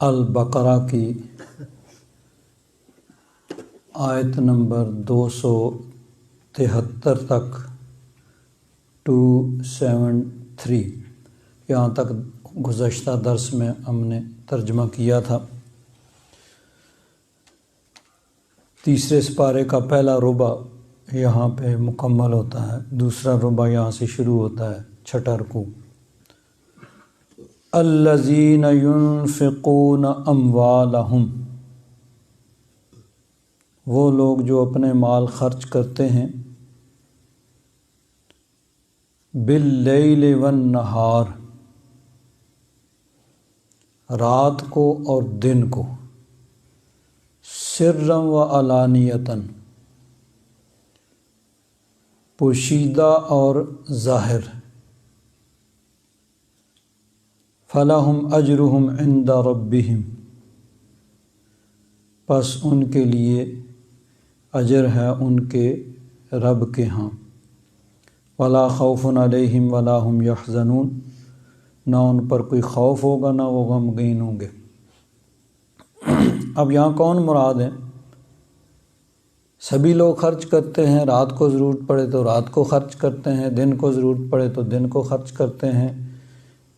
البقرہ کی آیت نمبر 273 تک 273 یہاں تک گزشتہ درس میں ہم نے ترجمہ کیا تھا۔ تیسرے سپارے کا پہلا ربع یہاں پہ مکمل ہوتا ہے، دوسرا ربع یہاں سے شروع ہوتا ہے، چھٹا رکوع۔ الذین ينفقون اموالہم، وہ لوگ جو اپنے مال خرچ کرتے ہیں، باللیل والنہار، رات کو اور دن کو، سرا و علانیتاً، پوشیدہ اور ظاہر، فلہم اجرہم عند ربہم، پس ان کے لیے اجر ہے ان کے رب کے ہاں، ولا خوف علیہم ولا ہم یحزنون، نہ ان پر کوئی خوف ہوگا نہ وہ غمگین ہوں گے۔ اب یہاں کون مراد ہے؟ سبھی لوگ خرچ کرتے ہیں، رات کو ضرورت پڑے تو رات کو خرچ کرتے ہیں، دن کو ضرورت پڑے تو دن کو خرچ کرتے ہیں،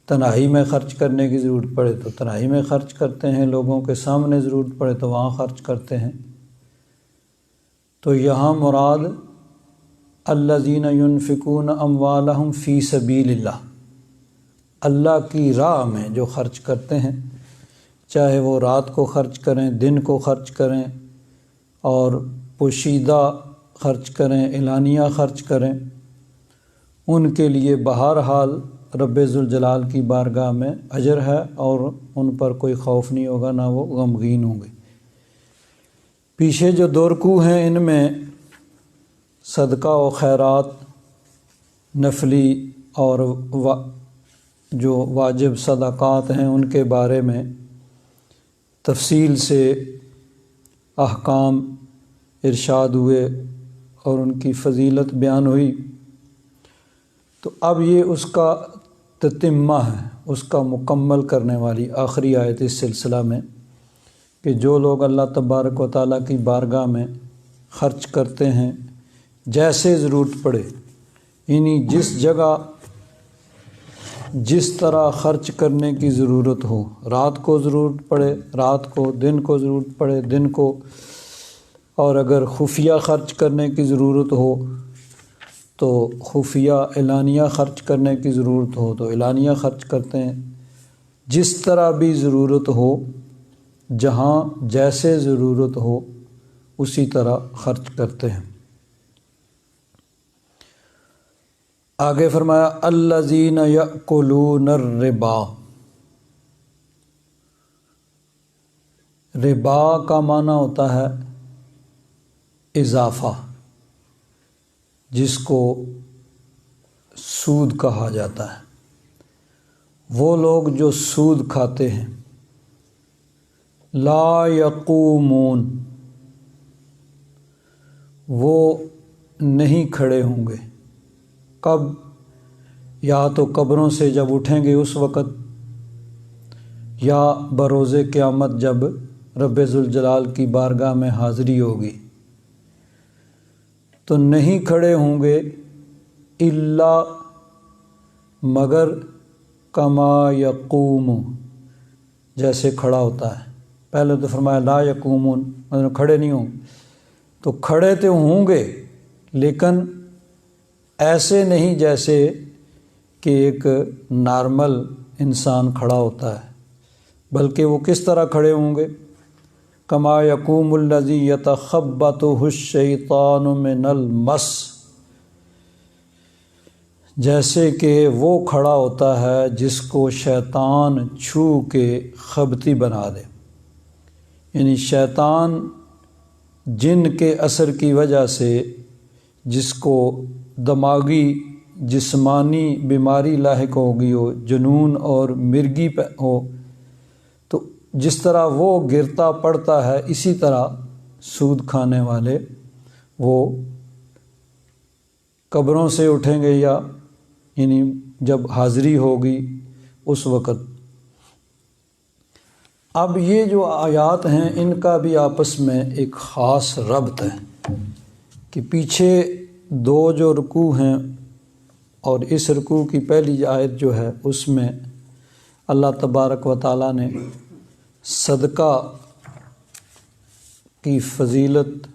تنہائی میں خرچ کرنے کی ضرورت پڑے تو تنہائی میں خرچ کرتے ہیں، لوگوں کے سامنے ضرورت پڑے تو وہاں خرچ کرتے ہیں۔ تو یہاں مراد الذین ينفقون اموالہم فی سبیل اللہ، اللہ کی راہ میں جو خرچ کرتے ہیں، چاہے وہ رات کو خرچ کریں، دن کو خرچ کریں، اور پوشیدہ خرچ کریں، اعلانیہ خرچ کریں، ان کے لیے بہرحال رب ذوالجلال کی بارگاہ میں اجر ہے، اور ان پر کوئی خوف نہیں ہوگا نہ وہ غمگین ہوں گے۔ پیچھے جو دو رکوع ہیں ان میں صدقہ و خیرات، نفلی اور جو واجب صدقات ہیں ان کے بارے میں تفصیل سے احکام ارشاد ہوئے اور ان کی فضیلت بیان ہوئی۔ تو اب یہ اس کا تتمہ ہے، اس کا مکمل کرنے والی آخری آیت اس سلسلہ میں، کہ جو لوگ اللہ تبارک و تعالیٰ کی بارگاہ میں خرچ کرتے ہیں جیسے ضرورت پڑے، یعنی جس جگہ جس طرح خرچ کرنے کی ضرورت ہو، رات کو ضرورت پڑے رات کو، دن کو ضرورت پڑے دن کو، اور اگر خفیہ خرچ کرنے کی ضرورت ہو تو خفیہ، اعلانیہ خرچ کرنے کی ضرورت ہو تو اعلانیہ خرچ کرتے ہیں، جس طرح بھی ضرورت ہو، جہاں جیسے ضرورت ہو اسی طرح خرچ کرتے ہیں۔ آگے فرمایا الذین یأکلون الربا، ربا کا معنی ہوتا ہے اضافہ، جس کو سود کہا جاتا ہے۔ وہ لوگ جو سود کھاتے ہیں، لا یقومون، وہ نہیں کھڑے ہوں گے، کب؟ یا تو قبروں سے جب اٹھیں گے اس وقت، یا بروز قیامت جب رب ذوالجلال کی بارگاہ میں حاضری ہوگی، تو نہیں کھڑے ہوں گے الا مگر کما یقوم، جیسے کھڑا ہوتا ہے۔ پہلے تو فرمایا لا یقومون، مطلب کھڑے نہیں ہوں، تو کھڑے تو ہوں گے لیکن ایسے نہیں جیسے کہ ایک نارمل انسان کھڑا ہوتا ہے، بلکہ وہ کس طرح کھڑے ہوں گے؟ کما یقوم الذی یتخبطہ الشیطان من المس، جیسے کہ وہ کھڑا ہوتا ہے جس کو شیطان چھو کے خبتی بنا دے، یعنی شیطان جن کے اثر کی وجہ سے جس کو دماغی جسمانی بیماری لاحق ہوگی ہو، جنون اور مرگی ہو، تو جس طرح وہ گرتا پڑتا ہے اسی طرح سود کھانے والے وہ قبروں سے اٹھیں گے، یا یعنی جب حاضری ہوگی اس وقت۔ اب یہ جو آیات ہیں ان کا بھی آپس میں ایک خاص ربط ہے کہ پیچھے دو جو رکوع ہیں اور اس رکوع کی پہلی آیت جو ہے اس میں اللہ تبارک و تعالیٰ نے صدقہ کی فضیلت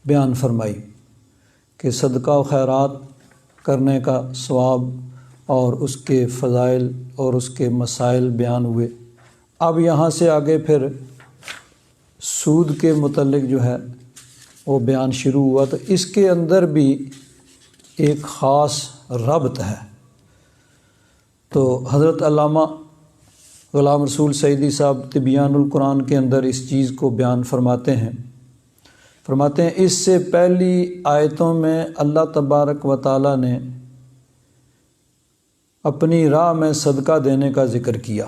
بیان فرمائی کہ صدقہ و خیرات کرنے کا ثواب اور اس کے فضائل اور اس کے مسائل بیان ہوئے۔ اب یہاں سے آگے پھر سود کے متعلق جو ہے وہ بیان شروع ہوا، تو اس کے اندر بھی ایک خاص ربط ہے۔ تو حضرت علامہ غلام رسول سعیدی صاحب تبیان القرآن کے اندر اس چیز کو بیان فرماتے ہیں اس سے پہلی آیتوں میں اللہ تبارک و تعالیٰ نے اپنی راہ میں صدقہ دینے کا ذکر کیا۔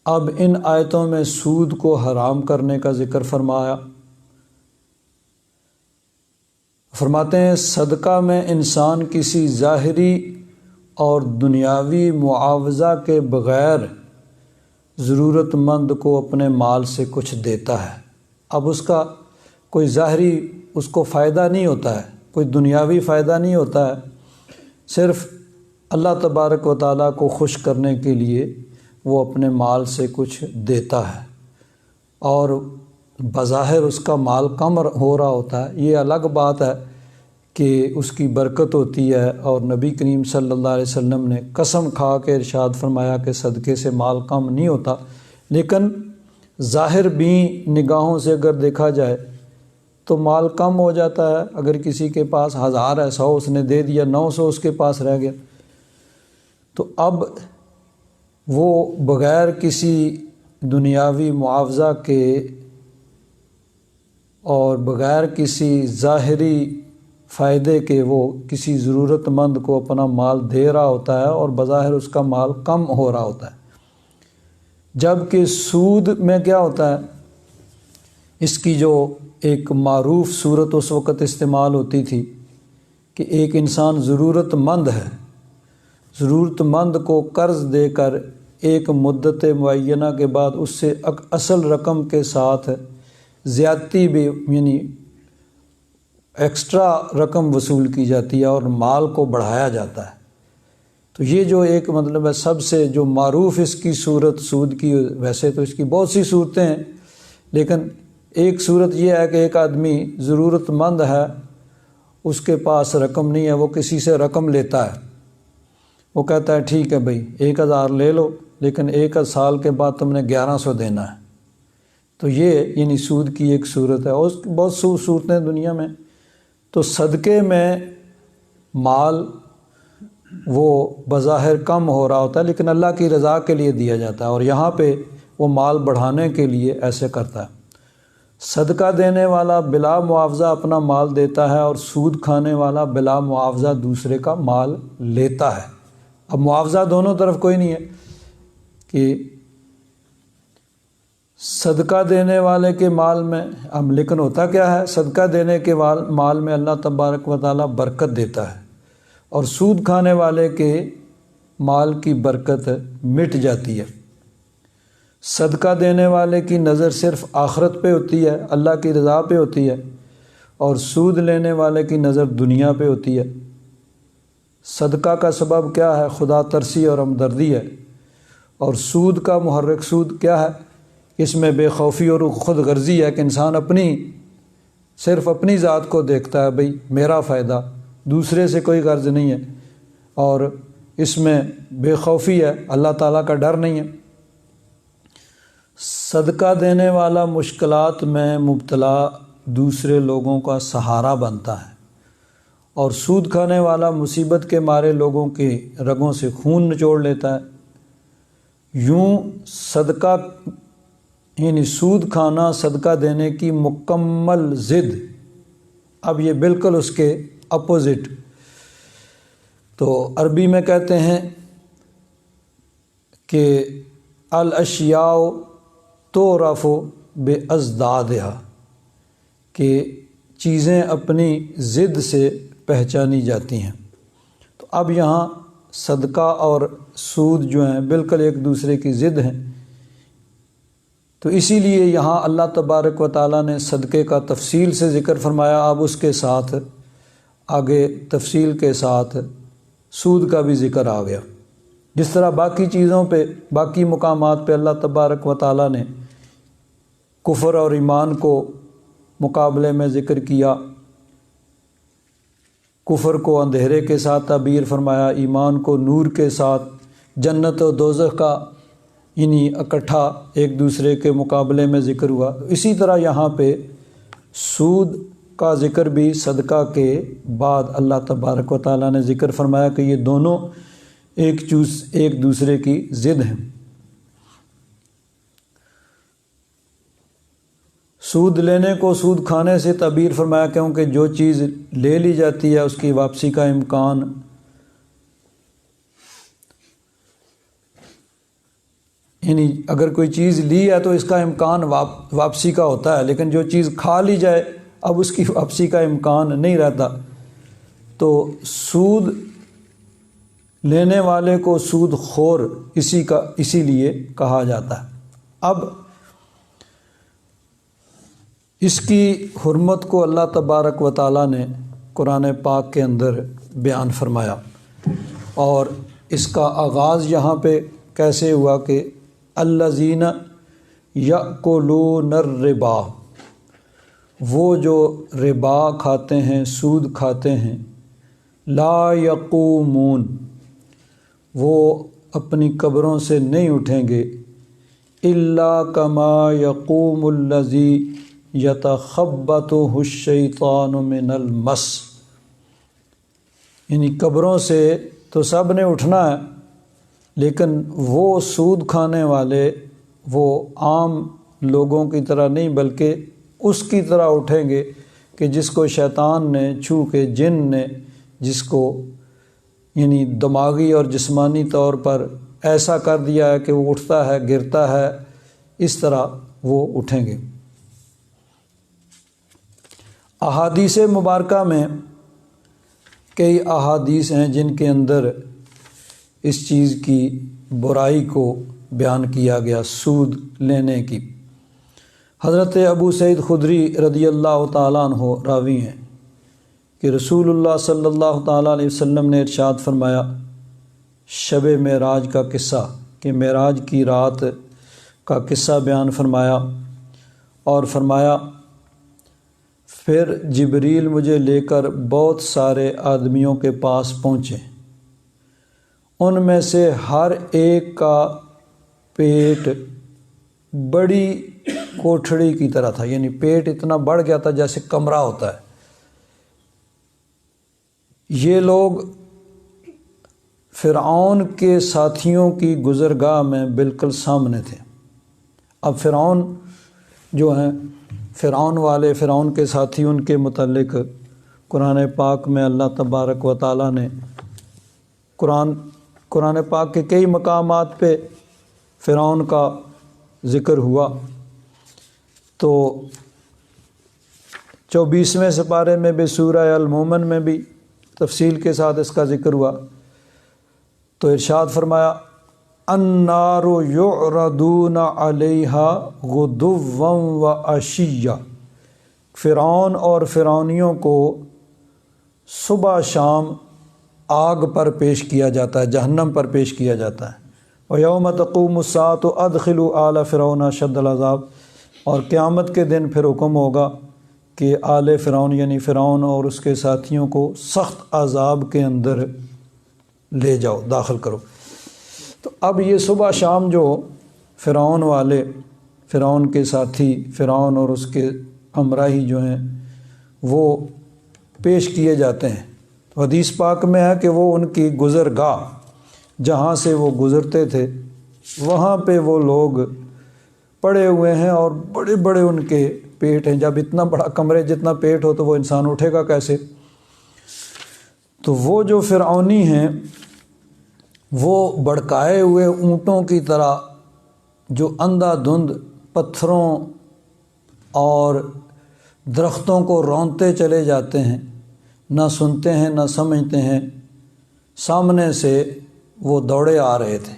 اب ان آیتوں میں سود کو حرام کرنے کا ذکر فرمایا۔ فرماتے ہیں صدقہ میں انسان کسی ظاہری اور دنیاوی معاوضہ کے بغیر ضرورت مند کو اپنے مال سے کچھ دیتا ہے۔ اب اس کا کوئی ظاہری اس کو فائدہ نہیں ہوتا ہے، کوئی دنیاوی فائدہ نہیں ہوتا ہے، صرف اللہ تبارک و تعالیٰ کو خوش کرنے کے لیے وہ اپنے مال سے کچھ دیتا ہے، اور بظاہر اس کا مال کم ہو رہا ہوتا ہے۔ یہ الگ بات ہے کہ اس کی برکت ہوتی ہے، اور نبی کریم صلی اللہ علیہ وسلم نے قسم کھا کے ارشاد فرمایا کہ صدقے سے مال کم نہیں ہوتا، لیکن ظاہر بھی نگاہوں سے اگر دیکھا جائے تو مال کم ہو جاتا ہے۔ اگر کسی کے پاس 1000 ہے، 100 اس نے دے دیا، 900 اس کے پاس رہ گیا، تو اب وہ بغیر کسی دنیاوی معاوضہ کے اور بغیر کسی ظاہری فائدے کے وہ کسی ضرورت مند کو اپنا مال دے رہا ہوتا ہے، اور بظاہر اس کا مال کم ہو رہا ہوتا ہے۔ جبکہ سود میں کیا ہوتا ہے، اس کی جو ایک معروف صورت اس وقت استعمال ہوتی تھی کہ ایک انسان ضرورت مند ہے، ضرورت مند کو قرض دے کر ایک مدت معینہ کے بعد اس سے اصل رقم کے ساتھ زیادتی بھی، یعنی ایکسٹرا رقم وصول کی جاتی ہے اور مال کو بڑھایا جاتا ہے۔ تو یہ جو ایک مطلب ہے سب سے جو معروف اس کی صورت سود کی، ویسے تو اس کی بہت سی صورتیں ہیں، لیکن ایک صورت یہ ہے کہ ایک آدمی ضرورت مند ہے، اس کے پاس رقم نہیں ہے، وہ کسی سے رقم لیتا ہے، وہ کہتا ہے ٹھیک ہے بھائی 1000 لے لو، لیکن 1 سال کے بعد تم نے 1100 دینا ہے۔ تو یہ یعنی سود کی ایک صورت ہے، اور بہت سی صورتیں دنیا میں۔ تو صدقے میں مال وہ بظاہر کم ہو رہا ہوتا ہے، لیکن اللہ کی رضا کے لیے دیا جاتا ہے، اور یہاں پہ وہ مال بڑھانے کے لیے ایسے کرتا ہے۔ صدقہ دینے والا بلا معاوضہ اپنا مال دیتا ہے، اور سود کھانے والا بلا معاوضہ دوسرے کا مال لیتا ہے۔ اب معاوضہ دونوں طرف کوئی نہیں ہے کہ صدقہ دینے والے کے مال میں، اب لیکن ہوتا کیا ہے، صدقہ دینے کے مال میں اللہ تبارک و تعالیٰ برکت دیتا ہے، اور سود کھانے والے کے مال کی برکت مٹ جاتی ہے۔ صدقہ دینے والے کی نظر صرف آخرت پہ ہوتی ہے، اللہ کی رضا پہ ہوتی ہے، اور سود لینے والے کی نظر دنیا پہ ہوتی ہے۔ صدقہ کا سبب کیا ہے؟ خدا ترسی اور ہمدردی ہے، اور سود کا محرک سود کیا ہے؟ اس میں بے خوفی اور خود غرضی ہے کہ انسان صرف اپنی ذات کو دیکھتا ہے، بھئی میرا فائدہ، دوسرے سے کوئی غرض نہیں ہے، اور اس میں بے خوفی ہے، اللہ تعالیٰ کا ڈر نہیں ہے۔ صدقہ دینے والا مشکلات میں مبتلا دوسرے لوگوں کا سہارا بنتا ہے، اور سود کھانے والا مصیبت کے مارے لوگوں کے رگوں سے خون نچوڑ لیتا ہے۔ یوں صدقہ یعنی سود کھانا صدقہ دینے کی مکمل ضد، اب یہ بالکل اس کے اپوزٹ۔ تو عربی میں کہتے ہیں کہ الاشیاء تعرف بازدادها، کہ چیزیں اپنی ضد سے پہچانی جاتی ہیں۔ تو اب یہاں صدقہ اور سود جو ہیں بالکل ایک دوسرے کی ضد ہیں، تو اسی لیے یہاں اللہ تبارک و تعالیٰ نے صدقے کا تفصیل سے ذکر فرمایا، اب اس کے ساتھ آگے تفصیل کے ساتھ سود کا بھی ذکر آ گیا۔ جس طرح باقی چیزوں پہ، باقی مقامات پہ اللہ تبارک و تعالیٰ نے کفر اور ایمان کو مقابلے میں ذکر کیا، کفر کو اندھیرے کے ساتھ تعبیر فرمایا، ایمان کو نور کے ساتھ، جنت و دوزخ کا یعنی اکٹھا ایک دوسرے کے مقابلے میں ذکر ہوا۔ اسی طرح یہاں پہ سود کا ذکر بھی صدقہ کے بعد اللہ تبارک و تعالیٰ نے ذکر فرمایا کہ یہ دونوں ایک دوسرے کی ضد ہیں۔ سود لینے کو سود کھانے سے تعبیر فرمایا کیونکہ جو چیز لے لی جاتی ہے اس کی واپسی کا امکان یعنی اگر کوئی چیز لی ہے تو اس کا امکان واپسی کا ہوتا ہے، لیکن جو چیز کھا لی جائے اب اس کی واپسی کا امکان نہیں رہتا۔ تو سود لینے والے کو سود خور اسی لیے کہا جاتا ہے۔ اب اس کی حرمت کو اللہ تبارک و تعالیٰ نے قرآن پاک کے اندر بیان فرمایا، اور اس کا آغاز یہاں پہ کیسے ہوا کہ الذین یأکلون الربا، وہ جو ربا کھاتے ہیں، سود کھاتے ہیں، لا یقومون، وہ اپنی قبروں سے نہیں اٹھیں گے، الا کما یقوم الذی یتخبطہ الشیطان من المس، یعنی قبروں سے تو سب نے اٹھنا ہے، لیکن وہ سود کھانے والے وہ عام لوگوں کی طرح نہیں بلکہ اس کی طرح اٹھیں گے کہ جس کو شیطان نے چھو کے، جن نے جس کو یعنی دماغی اور جسمانی طور پر ایسا کر دیا ہے کہ وہ اٹھتا ہے، گرتا ہے، اس طرح وہ اٹھیں گے۔ احادیث مبارکہ میں کئی احادیث ہیں جن کے اندر اس چیز کی برائی کو بیان کیا گیا، سود لینے کی۔ حضرت ابو سعید خدری رضی اللہ تعالیٰ عنہ راوی ہیں کہ رسول اللہ صلی اللہ تعالیٰ علیہ وسلم نے ارشاد فرمایا، شب معراج کا قصہ، کہ معراج کی رات کا قصہ بیان فرمایا، اور فرمایا پھر جبریل مجھے لے کر بہت سارے آدمیوں کے پاس پہنچے، ان میں سے ہر ایک کا پیٹ بڑی کوٹھڑی کی طرح تھا، یعنی پیٹ اتنا بڑھ گیا تھا جیسے کمرہ ہوتا ہے۔ یہ لوگ فرعون کے ساتھیوں کی گزرگاہ میں بالکل سامنے تھے۔ اب فرعون جو ہیں، فرعون والے، فرعون کے ساتھی، ان کے متعلق قرآن پاک میں اللہ تبارک و تعالیٰ نے قرآن پاک کے کئی مقامات پہ فرعون کا ذکر ہوا۔ تو 24ویں سپارے میں بھی، سورہ المومن میں بھی تفصیل کے ساتھ اس کا ذکر ہوا۔ تو ارشاد فرمایا، النار یعرضون علیہا غدوا وعشیا، فرعون اور فرعونیوں کو صبح شام آگ پر پیش کیا جاتا ہے، جہنم پر پیش کیا جاتا ہے۔ وَيَوْمَ تَقُومُ السَّاعَةُ أَدْخِلُوا آلَ فِرْعَوْنَ أَشَدَّ الْعَذَابِ، اور قیامت کے دن پھر حکم ہوگا کہ آل فرعون یعنی فرعون اور اس کے ساتھیوں کو سخت عذاب کے اندر لے جاؤ، داخل کرو۔ تو اب یہ صبح شام جو فرعون والے، فرعون کے ساتھی، فرعون اور اس کے ہمراہی جو ہیں وہ پیش کیے جاتے ہیں۔ حدیث پاک میں ہے کہ وہ ان کی گزرگاہ، جہاں سے وہ گزرتے تھے، وہاں پہ وہ لوگ پڑے ہوئے ہیں اور بڑے بڑے ان کے پیٹ ہیں۔ جب اتنا بڑا کمرے جتنا پیٹ ہو تو وہ انسان اٹھے گا کیسے؟ تو وہ جو فرعونی ہیں وہ بڑکائے ہوئے اونٹوں کی طرح جو اندھا دھند پتھروں اور درختوں کو رونتے چلے جاتے ہیں، نہ سنتے ہیں نہ سمجھتے ہیں، سامنے سے وہ دوڑے آ رہے تھے۔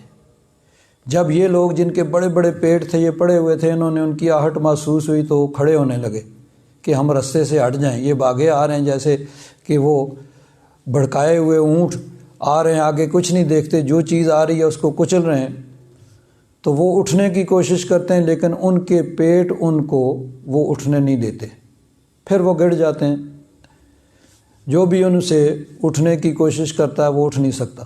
جب یہ لوگ جن کے بڑے بڑے پیٹ تھے یہ پڑے ہوئے تھے، انہوں نے ان کی آہٹ محسوس ہوئی تو وہ کھڑے ہونے لگے کہ ہم رستے سے ہٹ جائیں۔ یہ بھاگے آ رہے ہیں جیسے کہ وہ بھڑکائے ہوئے اونٹ آ رہے ہیں، آگے کچھ نہیں دیکھتے، جو چیز آ رہی ہے اس کو کچل رہے ہیں۔ تو وہ اٹھنے کی کوشش کرتے ہیں لیکن ان کے پیٹ ان کو وہ اٹھنے نہیں دیتے، پھر وہ گڑ جاتے ہیں۔ جو بھی ان سے اٹھنے کی کوشش کرتا ہے وہ اٹھ نہیں سکتا،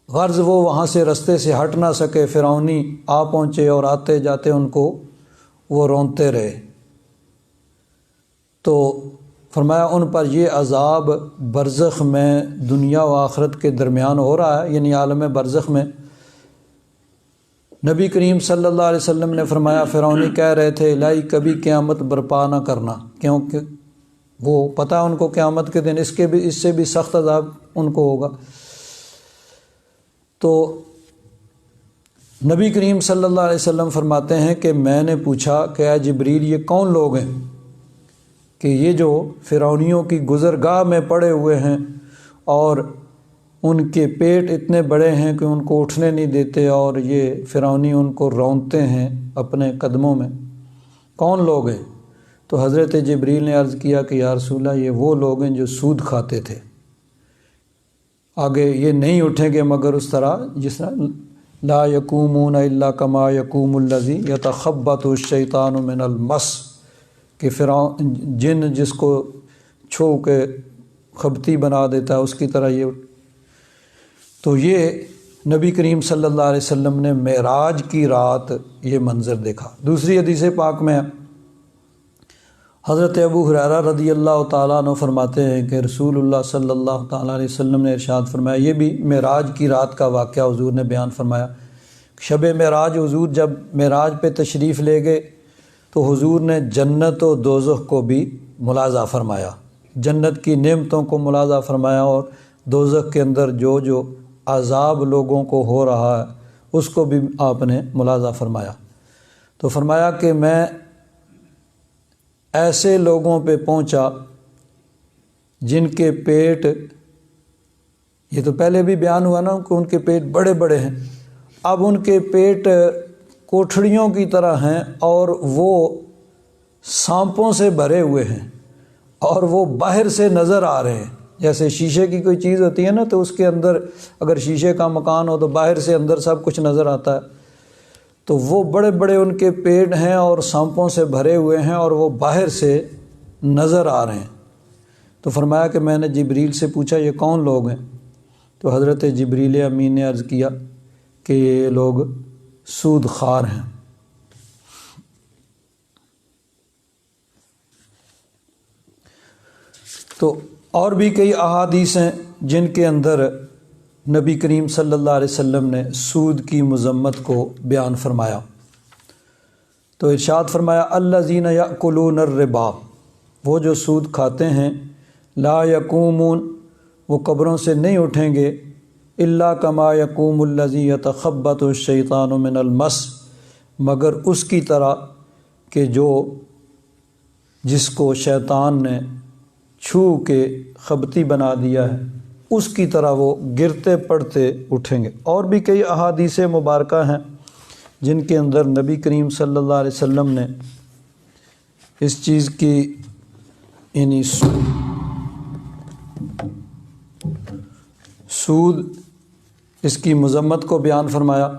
غرض وہ وہاں سے رستے سے ہٹ نہ سکے۔ فرعونی آ پہنچے اور آتے جاتے ان کو وہ رونتے رہے۔ تو فرمایا ان پر یہ عذاب برزخ میں دنیا و آخرت کے درمیان ہو رہا ہے، یعنی عالم برزخ میں۔ نبی کریم صلی اللہ علیہ وسلم نے فرمایا فرعونی کہہ رہے تھے الہی کبھی قیامت برپا نہ کرنا، کیونکہ وہ پتہ ان کو قیامت کے دن اس سے بھی سخت عذاب ان کو ہوگا۔ تو نبی کریم صلی اللہ علیہ وسلم فرماتے ہیں کہ میں نے پوچھا کہ اے جبریل یہ کون لوگ ہیں کہ یہ جو فرعونیوں کی گزرگاہ میں پڑے ہوئے ہیں اور ان کے پیٹ اتنے بڑے ہیں کہ ان کو اٹھنے نہیں دیتے اور یہ فرعونی ان کو رونتے ہیں اپنے قدموں میں، کون لوگ ہیں؟ تو حضرت جبریل نے عرض کیا کہ یا رسول اللہ یہ وہ لوگ ہیں جو سود کھاتے تھے، آگے یہ نہیں اٹھیں گے مگر اس طرح جس طرح لا یقومون الا کما یقوم الذی یتخبط الشیطان من المس، کہ فرعون جن جس کو چھو کے خبتی بنا دیتا ہے اس کی طرح یہ۔ تو یہ نبی کریم صلی اللہ علیہ وسلم نے معراج کی رات یہ منظر دیکھا۔ دوسری حدیث پاک میں حضرت ابو ہریرہ رضی اللہ تعالیٰ عنہ فرماتے ہیں کہ رسول اللہ صلی اللہ تعالیٰ علیہ وسلم نے ارشاد فرمایا، یہ بھی معراج کی رات کا واقعہ حضور نے بیان فرمایا۔ شب معراج حضور جب معراج پہ تشریف لے گئے تو حضور نے جنت و دوزخ کو بھی ملاحظہ فرمایا، جنت کی نعمتوں کو ملاحظہ فرمایا اور دوزخ کے اندر جو جو عذاب لوگوں کو ہو رہا ہے اس کو بھی آپ نے ملاحظہ فرمایا۔ تو فرمایا کہ میں ایسے لوگوں پہ پہنچا جن کے پیٹ، یہ تو پہلے بھی بیان ہوا نا کہ ان کے پیٹ بڑے بڑے ہیں، اب ان کے پیٹ کوٹھڑیوں کی طرح ہیں اور وہ سانپوں سے بھرے ہوئے ہیں اور وہ باہر سے نظر آ رہے ہیں، جیسے شیشے کی کوئی چیز ہوتی ہے نا تو اس کے اندر اگر شیشے کا مکان ہو تو باہر سے اندر سب کچھ نظر آتا ہے، تو وہ بڑے بڑے ان کے پیٹ ہیں اور سانپوں سے بھرے ہوئے ہیں اور وہ باہر سے نظر آ رہے ہیں۔ تو فرمایا کہ میں نے جبریل سے پوچھا یہ کون لوگ ہیں؟ تو حضرت جبریل امین نے عرض کیا کہ یہ لوگ سود خوار ہیں۔ تو اور بھی کئی احادیث ہیں جن کے اندر نبی کریم صلی اللہ علیہ وسلم نے سود کی مذمت کو بیان فرمایا۔ تو ارشاد فرمایا الذین یأکلون الربا، وہ جو سود کھاتے ہیں، لا یقومون، وہ قبروں سے نہیں اٹھیں گے، الا کما یقوم الذی یتخبط الشیطان من المس، مگر اس کی طرح کہ جس کو شیطان نے چھو کے خبتی بنا دیا ہے اس کی طرح وہ گرتے پڑتے اٹھیں گے۔ اور بھی کئی احادیث مبارکہ ہیں جن کے اندر نبی کریم صلی اللہ علیہ وسلم نے اس چیز کی یعنی سود اس کی مذمت کو بیان فرمایا۔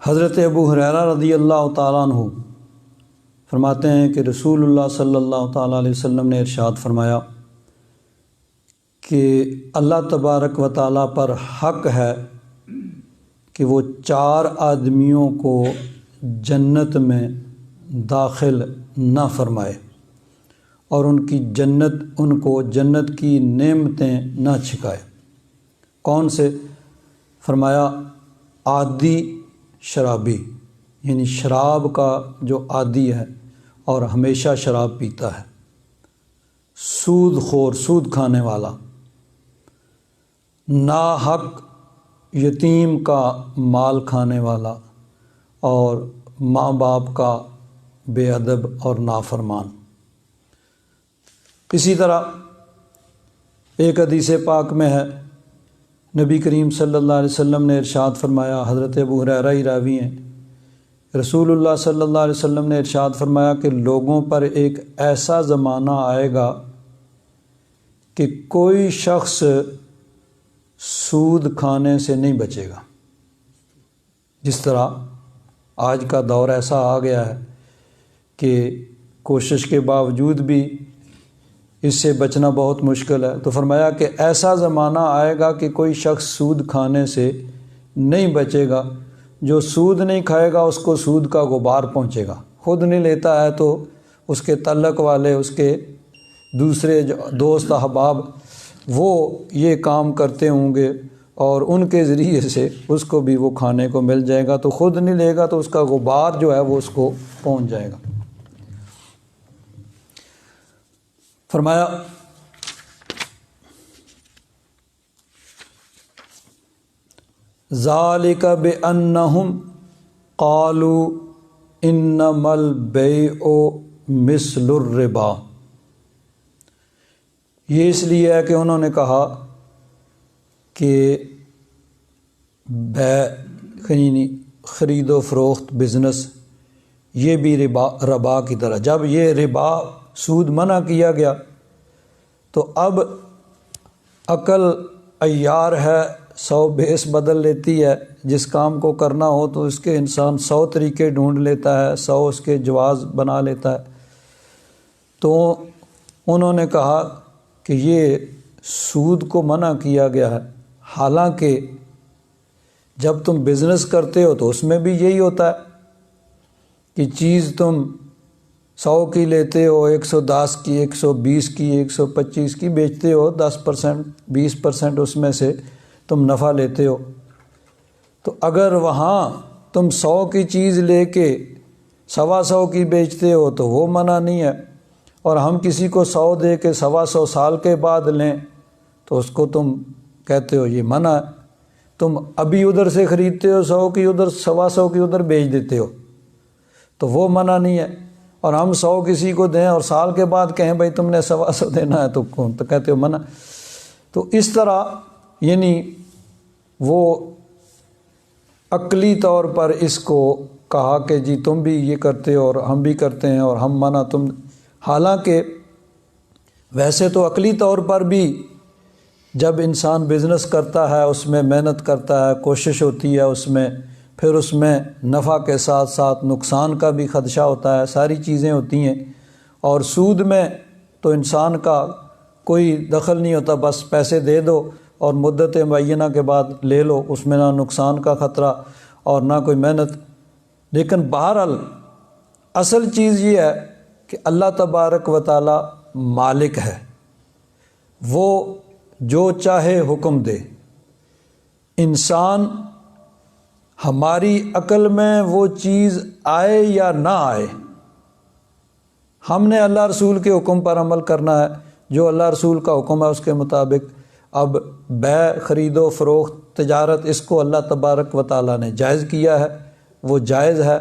حضرت ابو ہریرہ رضی اللہ تعالیٰ عنہ فرماتے ہیں کہ رسول اللہ صلی اللہ تعالیٰ علیہ وسلم نے ارشاد فرمایا کہ اللہ تبارک و تعالیٰ پر حق ہے کہ وہ 4 آدمیوں کو جنت میں داخل نہ فرمائے اور ان کو جنت کی نعمتیں نہ چھکائے۔ کون سے؟ فرمایا عادی شرابی، یعنی شراب کا جو عادی ہے اور ہمیشہ شراب پیتا ہے، سود خور، سود کھانے والا، ناحق یتیم کا مال کھانے والا، اور ماں باپ کا بے ادب اور نافرمان۔ اسی طرح ایک حدیث پاک میں ہے، نبی کریم صلی اللہ علیہ وسلم نے ارشاد فرمایا، حضرت ابو ہریرہ ہی راوی ہیں، رسول اللہ صلی اللہ علیہ وسلم نے ارشاد فرمایا کہ لوگوں پر ایک ایسا زمانہ آئے گا کہ کوئی شخص سود کھانے سے نہیں بچے گا۔ جس طرح آج کا دور ایسا آ گیا ہے کہ کوشش کے باوجود بھی اس سے بچنا بہت مشکل ہے، تو فرمایا کہ ایسا زمانہ آئے گا کہ کوئی شخص سود کھانے سے نہیں بچے گا۔ جو سود نہیں کھائے گا اس کو سود کا غبار پہنچے گا، خود نہیں لیتا ہے تو اس کے تعلق والے، اس کے دوسرے جو دوست احباب، وہ یہ کام کرتے ہوں گے اور ان کے ذریعے سے اس کو بھی وہ کھانے کو مل جائے گا، تو خود نہیں لے گا تو اس کا غبار جو ہے وہ اس کو پہنچ جائے گا۔ فرمایا ذالک بأنہم قالوا انما البیع مثل الربا، یہ اس لیے ہے کہ انہوں نے کہا کہ یعنی خرید و فروخت بزنس یہ بھی ربا کی طرح، جب یہ ربا سود منع کیا گیا تو اب عقل عیار ہے، 100 بھیس بدل لیتی ہے، جس کام کو کرنا ہو تو اس کے انسان 100 طریقے ڈھونڈ لیتا ہے، 100 اس کے جواز بنا لیتا ہے۔ تو انہوں نے کہا کہ یہ سود کو منع کیا گیا ہے، حالانکہ جب تم بزنس کرتے ہو تو اس میں بھی یہی ہوتا ہے کہ چیز تم 100 کی لیتے ہو، 110 کی، 120 کی، 125 کی بیچتے ہو، 10% 20% اس میں سے تم نفع لیتے ہو۔ تو اگر وہاں تم 100 کی چیز لے کے 125 کی بیچتے ہو تو وہ منع نہیں ہے، اور ہم کسی کو 100 دے کے 125 سال کے بعد لیں تو اس کو تم کہتے ہو یہ منع ہے۔ تم ابھی ادھر سے خریدتے ہو 100 کی، ادھر 125 کی ادھر بیچ دیتے ہو تو وہ منع نہیں ہے، اور ہم 100 کسی کو دیں اور سال کے بعد کہیں بھائی تم نے 125 دینا ہے تو کہتے ہو منع۔ تو اس طرح یعنی وہ عقلی طور پر اس کو کہا کہ جی تم بھی یہ کرتے ہو اور ہم بھی کرتے ہیں اور ہم منع تم، حالانکہ ویسے تو عقلی طور پر بھی جب انسان بزنس کرتا ہے اس میں محنت کرتا ہے، کوشش ہوتی ہے اس میں، پھر اس میں نفع کے ساتھ ساتھ نقصان کا بھی خدشہ ہوتا ہے، ساری چیزیں ہوتی ہیں۔ اور سود میں تو انسان کا کوئی دخل نہیں ہوتا، بس پیسے دے دو اور مدت معینہ کے بعد لے لو، اس میں نہ نقصان کا خطرہ اور نہ کوئی محنت۔ لیکن بہرحال اصل چیز یہ ہے کہ اللہ تبارک و تعالی مالک ہے، وہ جو چاہے حکم دے۔ انسان ہماری عقل میں وہ چیز آئے یا نہ آئے، ہم نے اللہ رسول کے حکم پر عمل کرنا ہے، جو اللہ رسول کا حکم ہے اس کے مطابق۔ اب بیع، خرید و فروخت، تجارت، اس کو اللہ تبارک و تعالیٰ نے جائز کیا ہے، وہ جائز ہے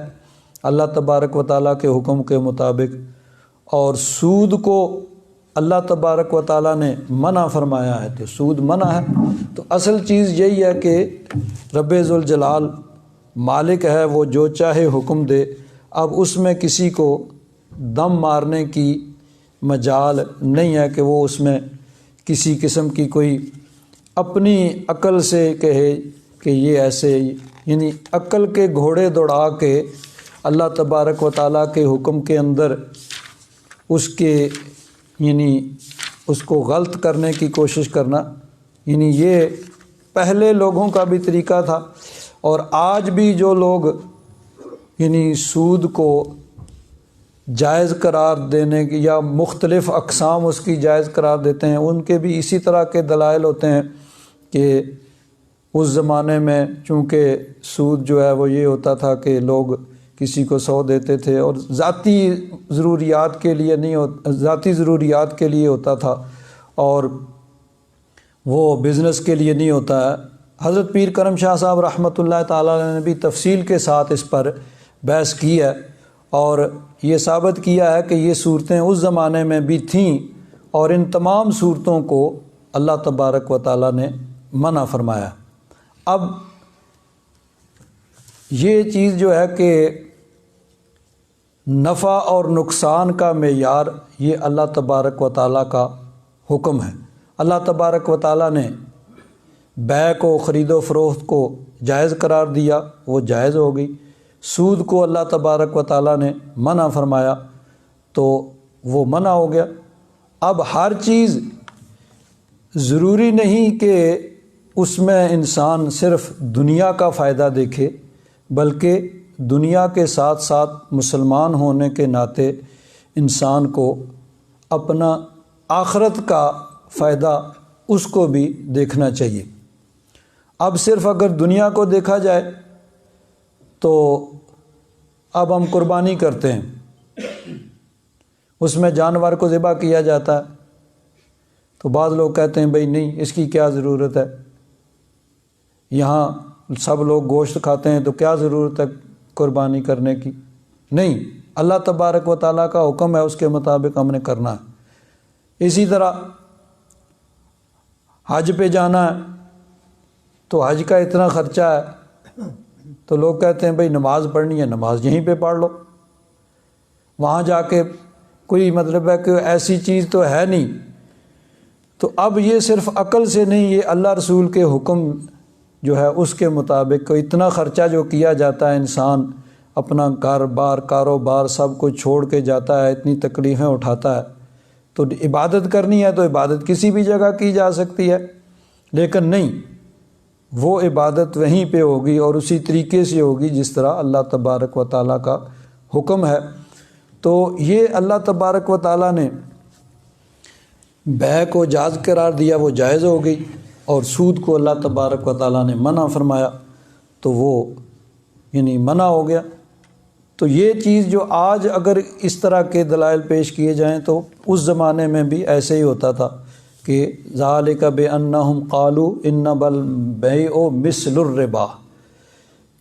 اللہ تبارک و تعالیٰ کے حکم کے مطابق، اور سود کو اللہ تبارک و تعالیٰ نے منع فرمایا ہے تو سود منع ہے۔ تو اصل چیز یہی ہے کہ رب ذوالجلال مالک ہے، وہ جو چاہے حکم دے، اب اس میں کسی کو دم مارنے کی مجال نہیں ہے کہ وہ اس میں کسی قسم کی کوئی اپنی عقل سے کہے کہ یہ ایسے، یعنی عقل کے گھوڑے دوڑا کے اللہ تبارک و تعالیٰ کے حکم کے اندر اس کے یعنی اس کو غلط کرنے کی کوشش کرنا، یعنی یہ پہلے لوگوں کا بھی طریقہ تھا، اور آج بھی جو لوگ یعنی سود کو جائز قرار دینے کی یا مختلف اقسام اس کی جائز قرار دیتے ہیں، ان کے بھی اسی طرح کے دلائل ہوتے ہیں کہ اس زمانے میں چونکہ سود جو ہے وہ یہ ہوتا تھا کہ لوگ کسی کو 100 دیتے تھے، اور ذاتی ضروریات کے لیے نہیں ذاتی ضروریات کے لیے ہوتا تھا، اور وہ بزنس کے لیے نہیں ہوتا ہے۔ حضرت پیر کرم شاہ صاحب رحمۃ اللہ تعالیٰ علیہ نے بھی تفصیل کے ساتھ اس پر بحث کی ہے، اور یہ ثابت کیا ہے کہ یہ صورتیں اس زمانے میں بھی تھیں، اور ان تمام صورتوں کو اللہ تبارک و تعالیٰ نے منع فرمایا۔ اب یہ چیز جو ہے کہ نفع اور نقصان کا معیار یہ اللہ تبارک و تعالیٰ کا حکم ہے۔ اللہ تبارک و تعالیٰ نے بیع کو، خرید و فروخت کو جائز قرار دیا، وہ جائز ہو گئی۔ سود کو اللہ تبارک و تعالیٰ نے منع فرمایا تو وہ منع ہو گیا۔ اب ہر چیز ضروری نہیں کہ اس میں انسان صرف دنیا کا فائدہ دیکھے، بلکہ دنیا کے ساتھ ساتھ مسلمان ہونے کے ناطے انسان کو اپنا آخرت کا فائدہ اس کو بھی دیکھنا چاہیے۔ اب صرف اگر دنیا کو دیکھا جائے تو اب ہم قربانی کرتے ہیں، اس میں جانور کو ذبح کیا جاتا ہے، تو بعض لوگ کہتے ہیں بھئی نہیں، اس کی کیا ضرورت ہے، یہاں سب لوگ گوشت کھاتے ہیں تو کیا ضرورت ہے قربانی کرنے کی؟ نہیں، اللہ تبارک و تعالیٰ کا حکم ہے، اس کے مطابق ہم نے کرنا ہے۔ اسی طرح حج پہ جانا ہے تو حج کا اتنا خرچہ ہے، تو لوگ کہتے ہیں بھئی نماز پڑھنی ہے، نماز یہیں پہ پڑھ لو، وہاں جا کے کوئی مطلب ہے کہ ایسی چیز تو ہے نہیں۔ تو اب یہ صرف عقل سے نہیں، یہ اللہ رسول کے حکم جو ہے اس کے مطابق اتنا خرچہ جو کیا جاتا ہے، انسان اپنا گھر بار کاروبار سب کو چھوڑ کے جاتا ہے، اتنی تکلیفیں اٹھاتا ہے، تو عبادت کرنی ہے تو عبادت کسی بھی جگہ کی جا سکتی ہے، لیکن نہیں، وہ عبادت وہیں پہ ہوگی اور اسی طریقے سے ہوگی جس طرح اللہ تبارک و تعالیٰ کا حکم ہے۔ تو یہ اللہ تبارک و تعالیٰ نے بیع کو جائز قرار دیا، وہ جائز ہو گئی، اور سود کو اللہ تبارک و تعالیٰ نے منع فرمایا تو وہ یعنی منع ہو گیا۔ تو یہ چیز جو آج اگر اس طرح کے دلائل پیش کیے جائیں تو اس زمانے میں بھی ایسے ہی ہوتا تھا کہ ذالک بانہم قالوا انما البیع مثل الربا،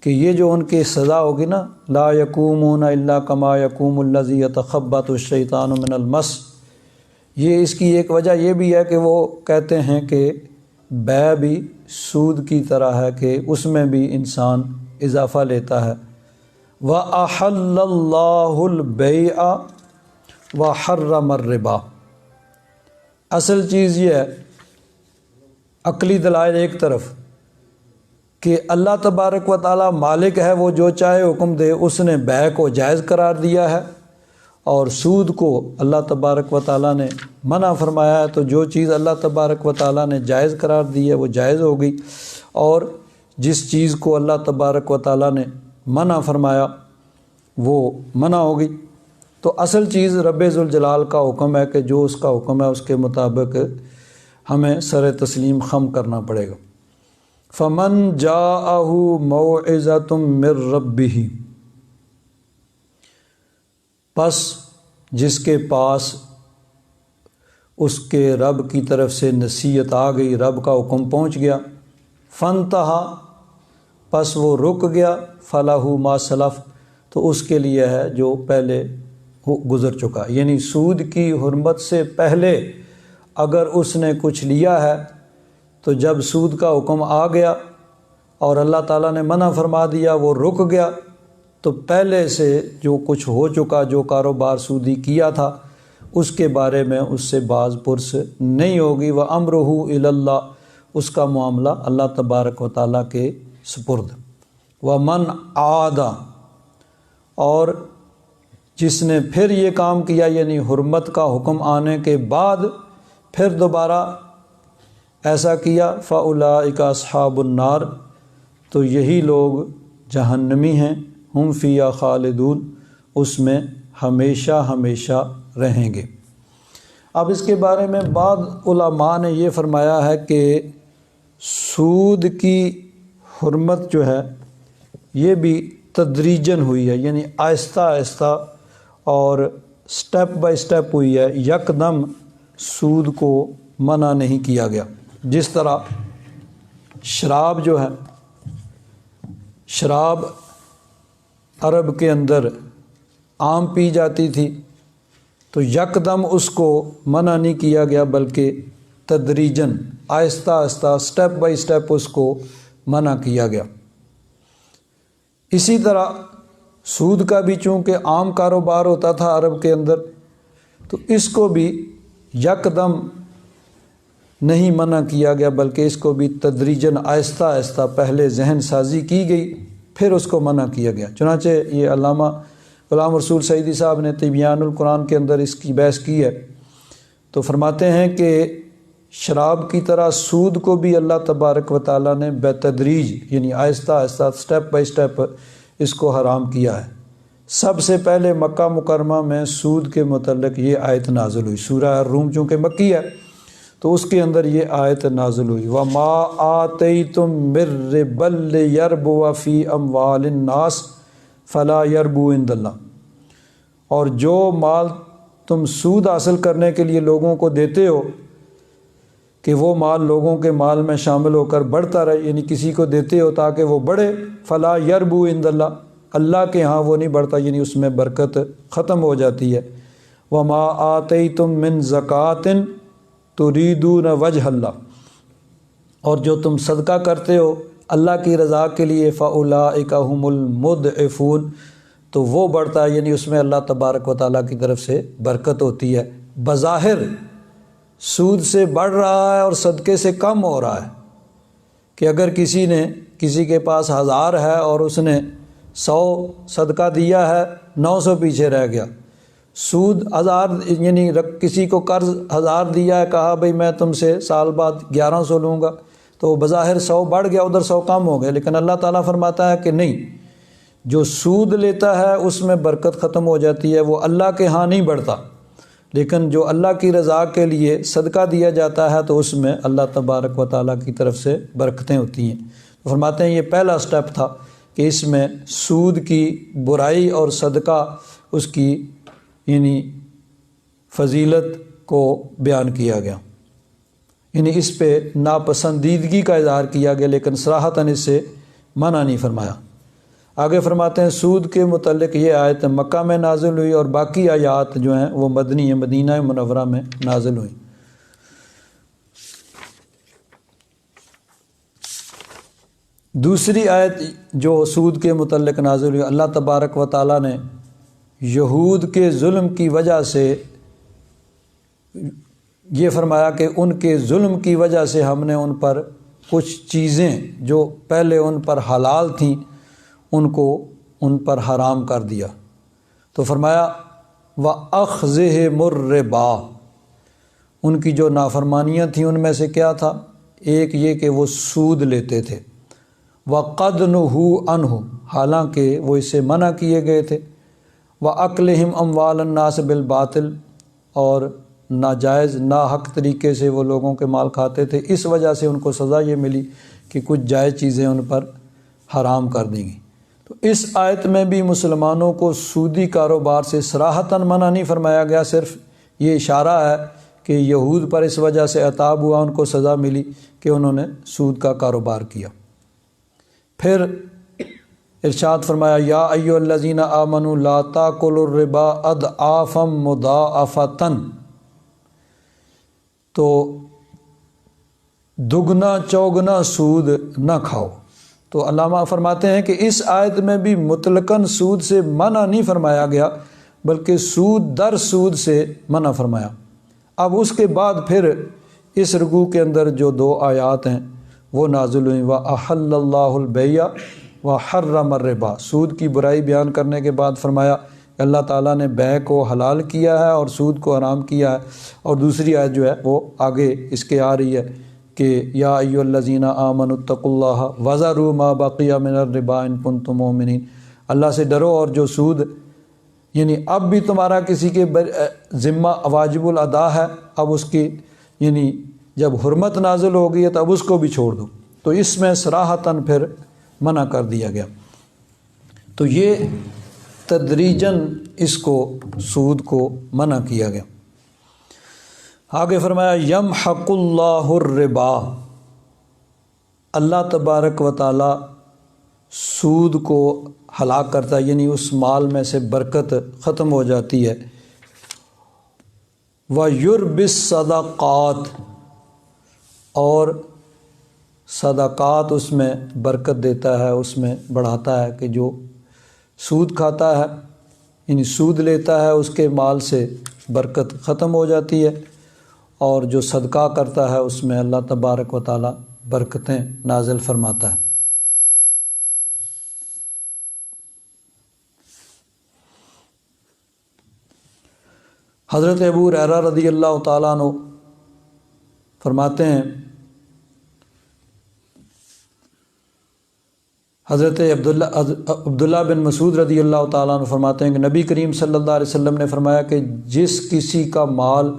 کہ یہ جو ان کی سزا ہوگی نا، لا یقومون الا کما یقوم الذی یتخبط الشیطان من المس، یہ اس کی ایک وجہ یہ بھی ہے کہ وہ کہتے ہیں کہ بیع بھی سود کی طرح ہے کہ اس میں بھی انسان اضافہ لیتا ہے۔ وَأَحَلَّ اللَّهُ الْبَيْعَ وَحَرَّمَ الرِّبَا، اصل چیز یہ ہے، عقلی دلائل ایک طرف کہ اللہ تبارک و تعالیٰ مالک ہے، وہ جو چاہے حکم دے، اس نے بیع کو جائز قرار دیا ہے، اور سود کو اللہ تبارک و تعالیٰ نے منع فرمایا ہے۔ تو جو چیز اللہ تبارک و تعالیٰ نے جائز قرار دی ہے وہ جائز ہو گئی، اور جس چیز کو اللہ تبارک و تعالیٰ نے منع فرمایا وہ منع ہو گئی۔ تو اصل چیز رب ذوالجلال کا حکم ہے کہ جو اس کا حکم ہے اس کے مطابق ہمیں سر تسلیم خم کرنا پڑے گا۔ فمن جاءہ موعظۃ من ربہ، پس جس کے پاس اس کے رب کی طرف سے نصیحت آ گئی، رب کا حکم پہنچ گیا، فانتہا، پس وہ رک گیا، فلہ ما سلف، تو اس کے لیے ہے جو پہلے گزر چکا، یعنی سود کی حرمت سے پہلے اگر اس نے کچھ لیا ہے تو جب سود کا حکم آ گیا اور اللہ تعالیٰ نے منع فرما دیا، وہ رک گیا، تو پہلے سے جو کچھ ہو چکا، جو کاروبار سودی کیا تھا، اس کے بارے میں اس سے باز پرس نہیں ہوگی۔ وَأَمْرُهُ إِلَى اللَّهِ، اس کا معاملہ اللہ تبارک و تعالیٰ کے سپرد۔ وَمَنْ عَادَ، اور جس نے پھر یہ کام کیا، یعنی حرمت کا حکم آنے کے بعد پھر دوبارہ ایسا کیا، فَأُولَٰئِكَ أَصْحَابُ النَّارِ، تو یہی لوگ جہنمی ہیں، ہم فیہا خالدون، اس میں ہمیشہ ہمیشہ رہیں گے۔ اب اس کے بارے میں بعض علماء نے یہ فرمایا ہے کہ سود کی حرمت جو ہے یہ بھی تدریجن ہوئی ہے، یعنی آہستہ آہستہ اور سٹیپ بائی سٹیپ ہوئی ہے، یکدم سود کو منع نہیں کیا گیا۔ جس طرح شراب جو ہے، شراب عرب کے اندر عام پی جاتی تھی، تو یکدم اس کو منع نہیں کیا گیا، بلکہ تدریجن آہستہ آہستہ سٹیپ بائی سٹیپ اس کو منع کیا گیا۔ اسی طرح سود کا بھی چونکہ عام کاروبار ہوتا تھا عرب کے اندر، تو اس کو بھی یکدم نہیں منع کیا گیا، بلکہ اس کو بھی تدریجاً آہستہ آہستہ پہلے ذہن سازی کی گئی، پھر اس کو منع کیا گیا۔ چنانچہ یہ علامہ غلام رسول سعیدی صاحب نے تبیان القرآن کے اندر اس کی بحث کی ہے، تو فرماتے ہیں کہ شراب کی طرح سود کو بھی اللہ تبارک و تعالیٰ نے بتدریج، یعنی آہستہ آہستہ سٹیپ بائی سٹیپ اس کو حرام کیا ہے۔ سب سے پہلے مکہ مکرمہ میں سود کے متعلق یہ آیت نازل ہوئی، سورہ الروم چونکہ مکی ہے تو اس کے اندر یہ آیت نازل ہوئی، وَمَا آتَيْتُم مِّن رِّبًا لِّيَرْبُوَ فِي أَمْوَالِ النَّاسِ فَلَا يَرْبُو عِندَ اللَّهِ، اور جو مال تم سود حاصل کرنے کے لیے لوگوں کو دیتے ہو کہ وہ مال لوگوں کے مال میں شامل ہو کر بڑھتا رہے، یعنی کسی کو دیتے ہو تاکہ وہ بڑھے، فلا یربو عند اللہ، اللہ کے ہاں وہ نہیں بڑھتا، یعنی اس میں برکت ختم ہو جاتی ہے۔ وما آتیتم من زکوٰۃ تریدون وجہ اللہ، اور جو تم صدقہ کرتے ہو اللہ کی رضا کے لیے، فاولئک هم المضعفون، تو وہ بڑھتا ہے، یعنی اس میں اللہ تبارک و تعالیٰ کی طرف سے برکت ہوتی ہے۔ بظاہر سود سے بڑھ رہا ہے اور صدقے سے کم ہو رہا ہے، کہ اگر کسی کے پاس 1000 ہے اور اس نے 100 صدقہ دیا ہے، 900 پیچھے رہ گیا۔ سود 1000، یعنی کسی کو قرض 1000 دیا ہے، کہا بھئی میں تم سے سال بعد 1100 لوں گا، تو بظاہر 100 بڑھ گیا، ادھر 100 کم ہو گیا، لیکن اللہ تعالیٰ فرماتا ہے کہ نہیں، جو سود لیتا ہے اس میں برکت ختم ہو جاتی ہے، وہ اللہ کے ہاں نہیں بڑھتا، لیکن جو اللہ کی رضا کے لیے صدقہ دیا جاتا ہے تو اس میں اللہ تبارک و تعالیٰ کی طرف سے برکتیں ہوتی ہیں۔ تو فرماتے ہیں یہ پہلا سٹیپ تھا کہ اس میں سود کی برائی اور صدقہ اس کی یعنی فضیلت کو بیان کیا گیا، یعنی اس پہ ناپسندیدگی کا اظہار کیا گیا، لیکن صراحتاً اس سے منع نہیں فرمایا۔ آگے فرماتے ہیں سود کے متعلق یہ آیت مکہ میں نازل ہوئی، اور باقی آیات جو ہیں وہ مدنی ہیں، مدینہ منورہ میں نازل ہوئی۔ دوسری آیت جو سود کے متعلق نازل ہوئی، اللہ تبارک و تعالیٰ نے یہود کے ظلم کی وجہ سے یہ فرمایا کہ ان کے ظلم کی وجہ سے ہم نے ان پر کچھ چیزیں جو پہلے ان پر حلال تھیں ان کو ان پر حرام کر دیا۔ تو فرمایا وَأَخْذِهِمُ الرِّبَا، ان کی جو نافرمانیاں تھیں ان میں سے کیا تھا؟ ایک یہ کہ وہ سود لیتے تھے، وَقَدْ نُهُوا عَنْهُ، حالانکہ وہ اس سے منع کیے گئے تھے، وَأَكْلِهِمْ أَمْوَالَ النَّاسِ بِالْبَاطِلِ، اور ناجائز ناحق طریقے سے وہ لوگوں کے مال کھاتے تھے، اس وجہ سے ان کو سزا یہ ملی کہ کچھ جائز چیزیں ان پر حرام کر دی گئیں۔ تو اس آیت میں بھی مسلمانوں کو سودی کاروبار سے صراحتاً منع نہیں فرمایا گیا، صرف یہ اشارہ ہے کہ یہود پر اس وجہ سے عتاب ہوا، ان کو سزا ملی کہ انہوں نے سود کا کاروبار کیا۔ پھر ارشاد فرمایا یا ایھا الذین آمنوا لا تاکلوا الربا اضعافا مضاعفۃ، تو دگنا چوگنا سود نہ کھاؤ۔ تو علامہ فرماتے ہیں کہ اس آیت میں بھی مطلقاً سود سے منع نہیں فرمایا گیا، بلکہ سود در سود سے منع فرمایا۔ اب اس کے بعد پھر اس رکوع کے اندر جو 2 آیات ہیں وہ نازل ہوئیں، وَأَحَلَّ اللَّهُ الْبَيْعَ وَحَرَّمَ الرِّبَا، سود کی برائی بیان کرنے کے بعد فرمایا کہ اللہ تعالیٰ نے بیع کو حلال کیا ہے اور سود کو حرام کیا ہے۔ اور دوسری آیت جو ہے وہ آگے اس کے آ رہی ہے کہ یا ایھا الذین آمنوا اتقوا اللہ وذروا ما بقی من الربا ان کنتم مؤمنین، اللہ سے ڈرو اور جو سود یعنی اب بھی تمہارا کسی کے ذمہ واجب الادا ہے، اب اس کی یعنی جب حرمت نازل ہو گئی ہے تو اب اس کو بھی چھوڑ دو۔ تو اس میں صراحتاً پھر منع کر دیا گیا۔ تو یہ تدریجاً اس کو سود کو منع کیا گیا۔ آگے فرمایا یمحق اللہ الربا، اللہ تبارک و تعالی سود کو ہلاک کرتا ہے، یعنی اس مال میں سے برکت ختم ہو جاتی ہے۔ وَيُرْبِي الصَّدَقَاتِ، اور صدقات اس میں برکت دیتا ہے، اس میں بڑھاتا ہے کہ جو سود کھاتا ہے یعنی سود لیتا ہے اس کے مال سے برکت ختم ہو جاتی ہے، اور جو صدقہ کرتا ہے اس میں اللہ تبارک و تعالی برکتیں نازل فرماتا ہے۔ حضرت ابو ہریرہ رضی اللہ تعالیٰ عنہ فرماتے ہیں، حضرت عبداللہ بن مسعود رضی اللہ تعالیٰ عنہ فرماتے ہیں کہ نبی کریم صلی اللہ علیہ وسلم نے فرمایا کہ جس کسی کا مال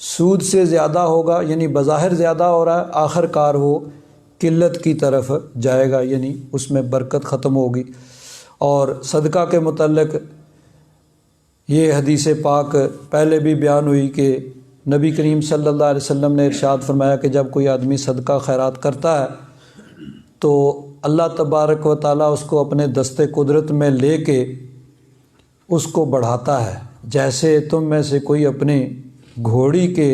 سود سے زیادہ ہوگا، یعنی بظاہر زیادہ ہو رہا ہے، آخر کار وہ قلت کی طرف جائے گا، یعنی اس میں برکت ختم ہوگی۔ اور صدقہ کے متعلق یہ حدیث پاک پہلے بھی بیان ہوئی کہ نبی کریم صلی اللہ علیہ وسلم نے ارشاد فرمایا کہ جب کوئی آدمی صدقہ خیرات کرتا ہے تو اللہ تبارک و تعالیٰ اس کو اپنے دستے قدرت میں لے کے اس کو بڑھاتا ہے، جیسے تم میں سے کوئی اپنے گھوڑی کے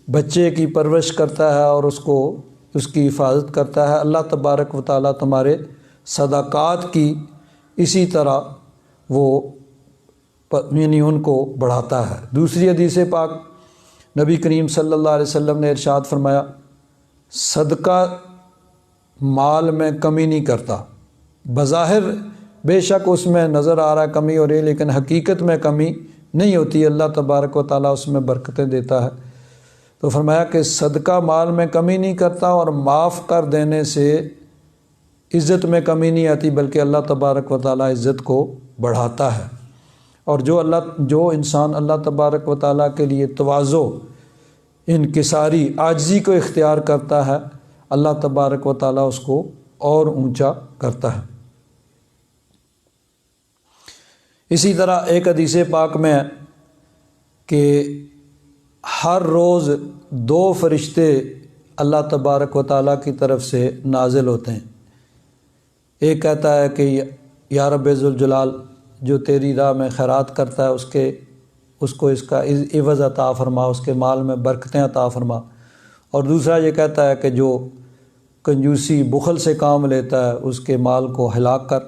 بچے کی پرورش کرتا ہے اور اس کی حفاظت کرتا ہے، اللہ تبارک و تعالیٰ تمہارے صدقات کی اسی طرح وہ یعنی ان کو بڑھاتا ہے۔ دوسری حدیث پاک نبی کریم صلی اللہ علیہ وسلم نے ارشاد فرمایا صدقہ مال میں کمی نہیں کرتا، بظاہر بے شک اس میں نظر آ رہا ہے کمی ہو رہی ہے، لیکن حقیقت میں کمی نہیں ہوتی، اللہ تبارک و تعالیٰ اس میں برکتیں دیتا ہے۔ تو فرمایا کہ صدقہ مال میں کمی نہیں کرتا، اور معاف کر دینے سے عزت میں کمی نہیں آتی، بلکہ اللہ تبارک و تعالیٰ عزت کو بڑھاتا ہے۔ اور جو انسان اللہ تبارک و تعالیٰ کے لیے تواضع، انکساری، عاجزی کو اختیار کرتا ہے، اللہ تبارک و تعالیٰ اس کو اور اونچا کرتا ہے۔ اسی طرح ایک حدیث پاک میں ہے کہ ہر روز 2 فرشتے اللہ تبارک و تعالیٰ کی طرف سے نازل ہوتے ہیں۔ ایک کہتا ہے کہ یا رب ذوالجلال، جو تیری راہ میں خیرات کرتا ہے اس کو اس کا عوض عطا فرما، اس کے مال میں برکتیں عطا فرما۔ اور دوسرا یہ کہتا ہے کہ جو کنجوسی بخل سے کام لیتا ہے اس کے مال کو ہلاک کر۔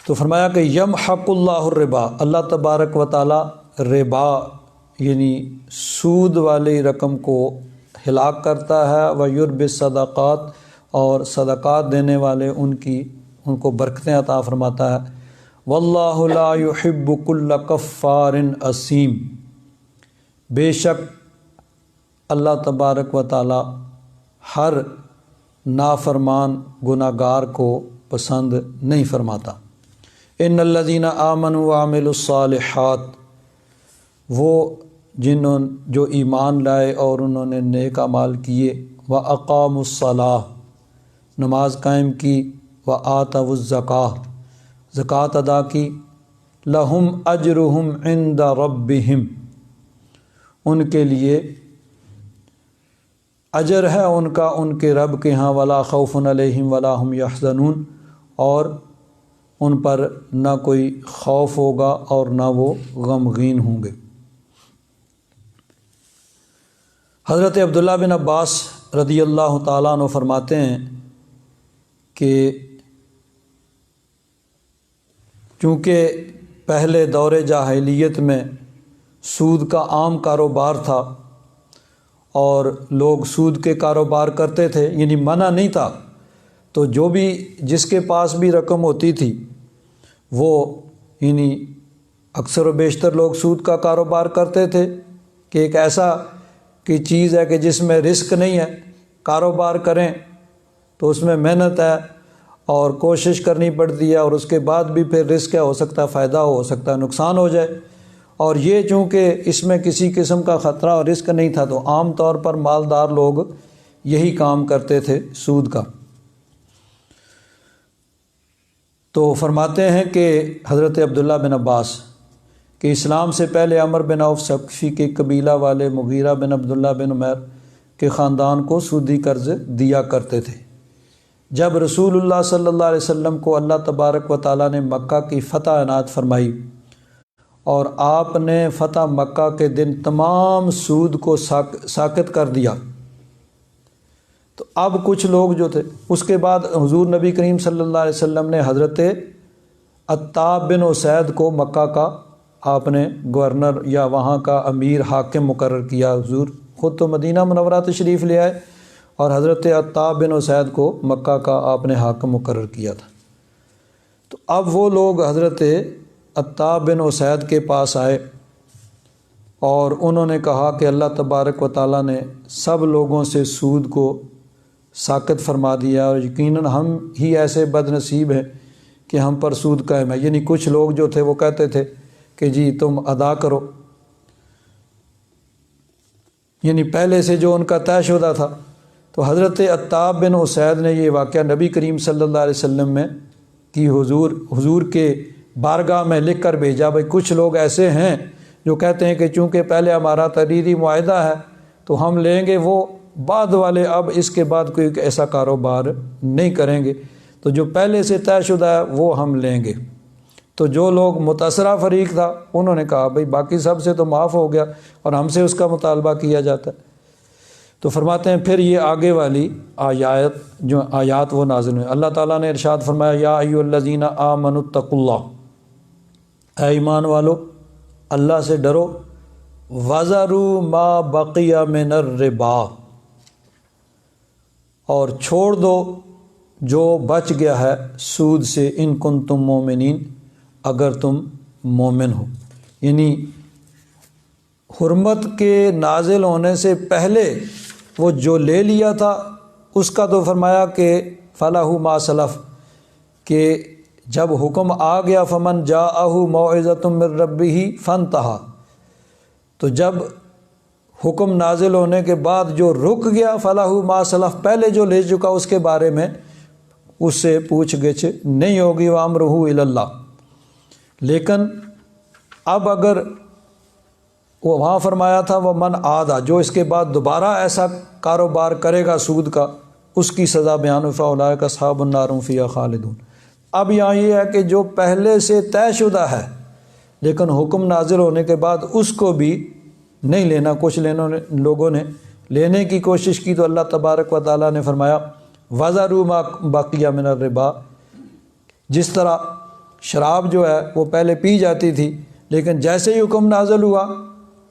تو فرمایا کہ یمحق اللہ الربا، اللہ تبارک و تعالی ربا یعنی سود والی رقم کو ہلاک کرتا ہے، ویربی الصدقات، اور صدقات دینے والے ان کو برکتیں عطا فرماتا ہے۔ واللہ لا يحب كل کفار اثیم، بے شک اللہ تبارک و تعالی ہر نافرمان گناہ گار کو پسند نہیں فرماتا۔ ان الذین آمنوا وعملوا الصالحات، وہ جو ایمان لائے اور انہوں نے نیک اعمال کیے، واقاموا الصلاۃ، نماز قائم کی، وآتوا الزکاۃ، زکوٰۃ ادا کی، لہم اجرہم عند ربہم، ان کے لیے اجر ہے ان کا ان کے رب کے ہاں، ولا خوف علیہم ولا ہم یحزنون، اور ان پر نہ کوئی خوف ہوگا اور نہ وہ غمگین ہوں گے۔ حضرت عبداللہ بن عباس رضی اللہ تعالیٰ عنہ فرماتے ہیں کہ چونکہ پہلے دور جاہلیت میں سود کا عام کاروبار تھا اور لوگ سود کے کاروبار کرتے تھے، یعنی منع نہیں تھا، تو جو بھی جس کے پاس بھی رقم ہوتی تھی وہ یعنی اکثر و بیشتر لوگ سود کا کاروبار کرتے تھے کہ ایک ایسا کی چیز ہے کہ جس میں رسک نہیں ہے، کاروبار کریں تو اس میں محنت ہے اور کوشش کرنی پڑتی ہے، اور اس کے بعد بھی پھر رسک ہے، ہو سکتا ہے فائدہ ہو سکتا ہے نقصان ہو جائے، اور یہ چونکہ اس میں کسی قسم کا خطرہ اور رسک نہیں تھا تو عام طور پر مالدار لوگ یہی کام کرتے تھے سود کا۔ تو فرماتے ہیں کہ حضرت عبداللہ بن عباس کہ اسلام سے پہلے عمر بن عوف ثقفی کے قبیلہ والے مغیرہ بن عبداللہ بن عمیر کے خاندان کو سودی قرض دیا کرتے تھے۔ جب رسول اللہ صلی اللہ علیہ وسلم کو اللہ تبارک و تعالیٰ نے مکہ کی فتح عنایت فرمائی اور آپ نے فتح مکہ کے دن تمام سود کو ساقط کر دیا، تو اب کچھ لوگ جو تھے، اس کے بعد حضور نبی کریم صلی اللہ علیہ وسلم نے حضرت عتاب بن اسید کو مکہ کا آپ نے گورنر یا وہاں کا امیر حاکم مقرر کیا۔ حضور خود تو مدینہ منورہ تشریف لے آئے اور حضرت عتاب بن اسید کو مکہ کا آپ نے حاکم مقرر کیا تھا۔ تو اب وہ لوگ حضرت عتاب بن اسید کے پاس آئے اور انہوں نے کہا کہ اللہ تبارک و تعالیٰ نے سب لوگوں سے سود کو ساقط فرما دیا اور یقیناً ہم ہی ایسے بد نصیب ہیں کہ ہم پر سود قائم ہے۔ یعنی کچھ لوگ جو تھے وہ کہتے تھے کہ جی تم ادا کرو، یعنی پہلے سے جو ان کا طے شدہ تھا۔ تو حضرت عتاب بن اسید نے یہ واقعہ نبی کریم صلی اللہ علیہ وسلم میں کی حضور کے بارگاہ میں لکھ کر بھیجا، بھائی کچھ لوگ ایسے ہیں جو کہتے ہیں کہ چونکہ پہلے ہمارا تحریری معاہدہ ہے تو ہم لیں گے، وہ بعد والے اب اس کے بعد کوئی ایسا کاروبار نہیں کریں گے، تو جو پہلے سے طے شدہ ہے وہ ہم لیں گے۔ تو جو لوگ متاثرہ فریق تھا انہوں نے کہا بھئی باقی سب سے تو معاف ہو گیا اور ہم سے اس کا مطالبہ کیا جاتا ہے۔ تو فرماتے ہیں پھر یہ آگے والی آیات وہ نازل ہوئیں۔ اللہ تعالیٰ نے ارشاد فرمایا یا ایھا الذین آمنوا اتقوا اللہ، اے ایمان والو اللہ سے ڈرو، وذروا ما بقی من الربا، اور چھوڑ دو جو بچ گیا ہے سود سے، ان کنتم مومنین، اگر تم مومن ہو۔ یعنی حرمت کے نازل ہونے سے پہلے وہ جو لے لیا تھا اس کا تو فرمایا کہ فَلَهُ مَا سَلَف، کہ جب حکم آ گیا فَمَنْ جَاءَهُ مَوْعِظَةٌ مِّن رَّبِّهِ فَانْتَهَىٰ، تو جب حکم نازل ہونے کے بعد جو رک گیا فَلَهُ مَا سَلَف، پہلے جو لے چکا اس کے بارے میں اس سے پوچھ گچھ نہیں ہوگی، وَأَمْرُهُ إِلَى اللَّهِ۔ لیکن اب اگر وہ وہاں فرمایا تھا وہ من عادہ، جو اس کے بعد دوبارہ ایسا کاروبار کرے گا سود کا، اس کی سزا بیان فاولئک اصحاب النار هم فیہا خالدون۔ اب یہاں یہ ہے کہ جو پہلے سے طے شدہ ہے لیکن حکم نازل ہونے کے بعد اس کو بھی نہیں لینا، کچھ لوگوں نے لینے کی کوشش کی، تو اللہ تبارک و تعالیٰ نے فرمایا وَذَرُوا مَا بَقِیَ مِنَ الرِّبَا، جس طرح شراب جو ہے وہ پہلے پی جاتی تھی لیکن جیسے ہی حکم نازل ہوا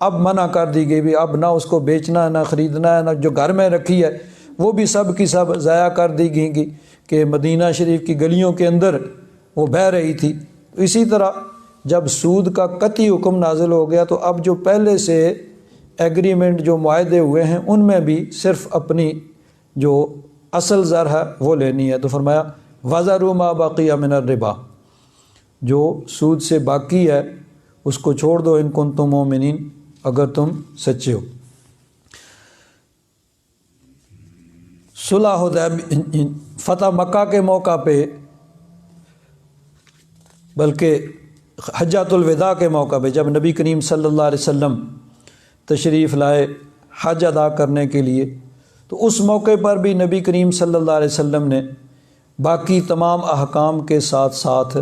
اب منع کر دی گئی، بھی اب نہ اس کو بیچنا ہے نہ خریدنا ہے، نہ جو گھر میں رکھی ہے وہ بھی سب کی سب ضائع کر دی گئی کہ مدینہ شریف کی گلیوں کے اندر وہ بہہ رہی تھی۔ اسی طرح جب سود کا قطعی حکم نازل ہو گیا تو اب جو پہلے سے ایگریمنٹ جو معاہدے ہوئے ہیں ان میں بھی صرف اپنی جو اصل زر ہے وہ لینی ہے۔ تو فرمایا وَذَرُوا مَا بَقِیَ مِنَ الرِّبَا، جو سود سے باقی ہے اس کو چھوڑ دو، ان کنتم مومنین، اگر تم سچے ہو۔ صلح حدیبیہ، فتح مکہ کے موقع پہ، بلکہ حجۃ الوداع کے موقع پہ جب نبی کریم صلی اللہ علیہ وسلم تشریف لائے حج ادا کرنے کے لیے، تو اس موقع پر بھی نبی کریم صلی اللہ علیہ وسلم نے باقی تمام احکام کے ساتھ ساتھ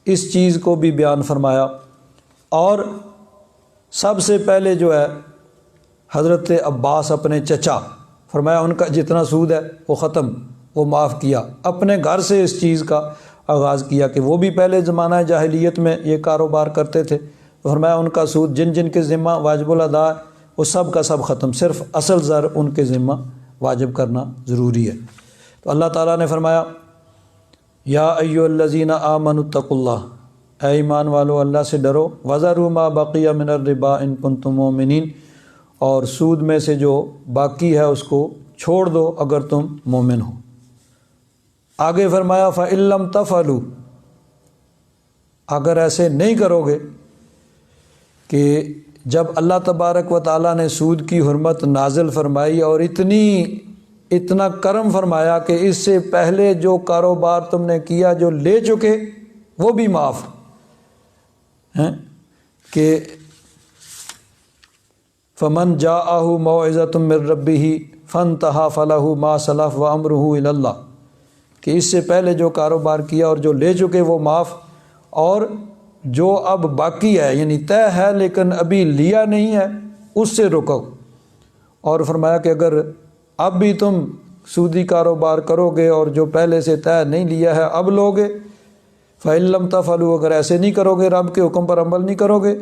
اس چیز کو بھی بیان فرمایا، اور سب سے پہلے جو ہے حضرت عباس اپنے چچا، فرمایا ان کا جتنا سود ہے وہ ختم، وہ معاف کیا، اپنے گھر سے اس چیز کا آغاز کیا کہ وہ بھی پہلے زمانہ جاہلیت میں یہ کاروبار کرتے تھے، تو فرمایا ان کا سود جن جن کے ذمہ واجب الادا ہے وہ سب کا سب ختم، صرف اصل زر ان کے ذمہ واجب کرنا ضروری ہے۔ تو اللہ تعالیٰ نے فرمایا یا ایھا الذین آمنوا اتقوا اللہ، اے ایمان والو اللہ سے ڈرو، وذروا ما بقی من الربا ان کنتم مومنین، اور سود میں سے جو باقی ہے اس کو چھوڑ دو اگر تم مومن ہو۔ آگے فرمایا فَإِن لَّمْ تَفْعَلُوا، اگر ایسے نہیں کرو گے کہ جب اللہ تبارک و تعالیٰ نے سود کی حرمت نازل فرمائی اور اتنی اتنا کرم فرمایا کہ اس سے پہلے جو کاروبار تم نے کیا جو لے چکے وہ بھی معاف ہیں کہ فمن جاءہ موعظۃ من ربہ فانتہی فلہ ما سلف وامرہ الی اللہ، کہ اس سے پہلے جو کاروبار کیا اور جو لے چکے وہ معاف، اور جو اب باقی ہے یعنی طے ہے لیکن ابھی لیا نہیں ہے اس سے رکو۔ اور فرمایا کہ اگر اب بھی تم سودی کاروبار کرو گے اور جو پہلے سے طے نہیں لیا ہے اب لوگے، فَإِن لَمْ تَفْعَلُوا، اگر ایسے نہیں کرو گے، رب کے حکم پر عمل نہیں کرو گے،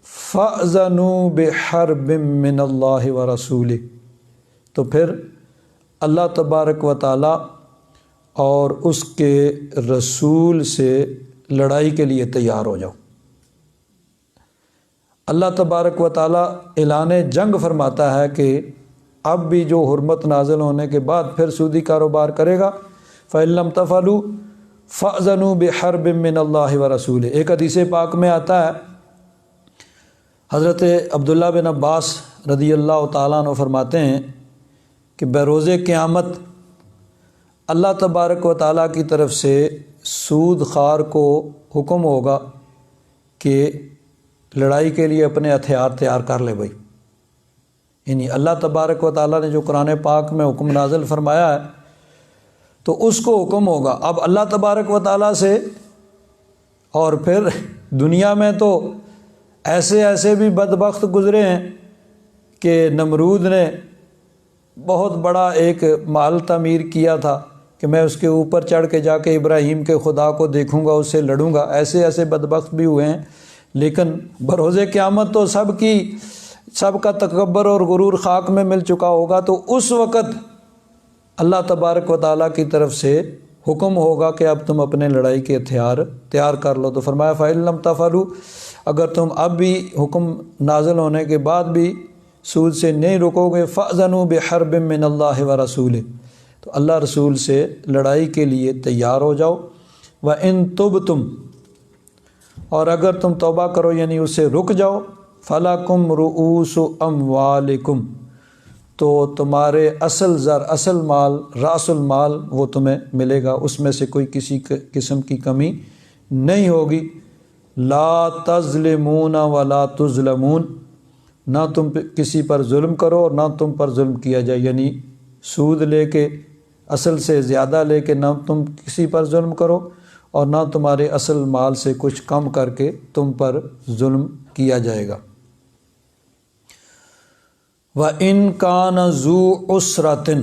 فَأْذَنُوا بِحَرْبٍ مِّنَ اللَّهِ وَرَسُولِهِ، تو پھر اللہ تبارک و تعالی اور اس کے رسول سے لڑائی کے لیے تیار ہو جاؤ۔ اللہ تبارک و تعالی اعلان جنگ فرماتا ہے کہ اب بھی جو حرمت نازل ہونے کے بعد پھر سودی کاروبار کرے گا، فَإِن لَمْ تَفْعَلُوا فَأْذَنُوا بِحَرْبٍ مِّنَ اللَّهِ وَرَسُولِهِ۔ ایک حدیث پاک میں آتا ہے، حضرت عبداللہ بن عباس رضی اللہ تعالیٰ عنہ فرماتے ہیں کہ بروز قیامت اللہ تبارک و تعالیٰ کی طرف سے سود خوار کو حکم ہوگا کہ لڑائی کے لیے اپنے ہتھیار تیار کر لے بھائی، یعنی اللہ تبارک و تعالیٰ نے جو قرآن پاک میں حکم نازل فرمایا ہے تو اس کو حکم ہوگا اب اللہ تبارک و تعالیٰ سے۔ اور پھر دنیا میں تو ایسے بھی بدبخت گزرے ہیں کہ نمرود نے بہت بڑا ایک محل تعمیر کیا تھا کہ میں اس کے اوپر چڑھ کے جا کے ابراہیم کے خدا کو دیکھوں گا، اس سے لڑوں گا، ایسے بدبخت بھی ہوئے ہیں۔ لیکن بروز قیامت تو سب کا تکبر اور غرور خاک میں مل چکا ہوگا، تو اس وقت اللہ تبارک و تعالیٰ کی طرف سے حکم ہوگا کہ اب تم اپنے لڑائی کے ہتھیار تیار کر لو۔ تو فرمایا فَإِن لَمْ تَفْعَلُوا، اگر تم اب بھی حکم نازل ہونے کے بعد بھی سود سے نہیں رکو گے، فَأْذَنُوا بِحَرْبٍ مِّنَ اللَّهِ وَرَسُولِهِ، تو اللہ رسول سے لڑائی کے لیے تیار ہو جاؤ۔ وَإِن تُبْتُمْ، اور اگر تم توبہ کرو یعنی اس سے رک جاؤ، فَلَكُمْ رُؤُوسُ أَمْوَالِكُمْ، تو تمہارے اصل زر، اصل مال، رأس المال وہ تمہیں ملے گا، اس میں سے کوئی کسی قسم کی کمی نہیں ہوگی۔ لا تظلمون ولا تظلمون، نہ تم کسی پر ظلم کرو اور نہ تم پر ظلم کیا جائے، یعنی سود لے کے اصل سے زیادہ لے کے نہ تم کسی پر ظلم کرو اور نہ تمہارے اصل مال سے کچھ کم کر کے تم پر ظلم کیا جائے گا۔ وَإِن كَانَ ذُو عُسْرَةٍ،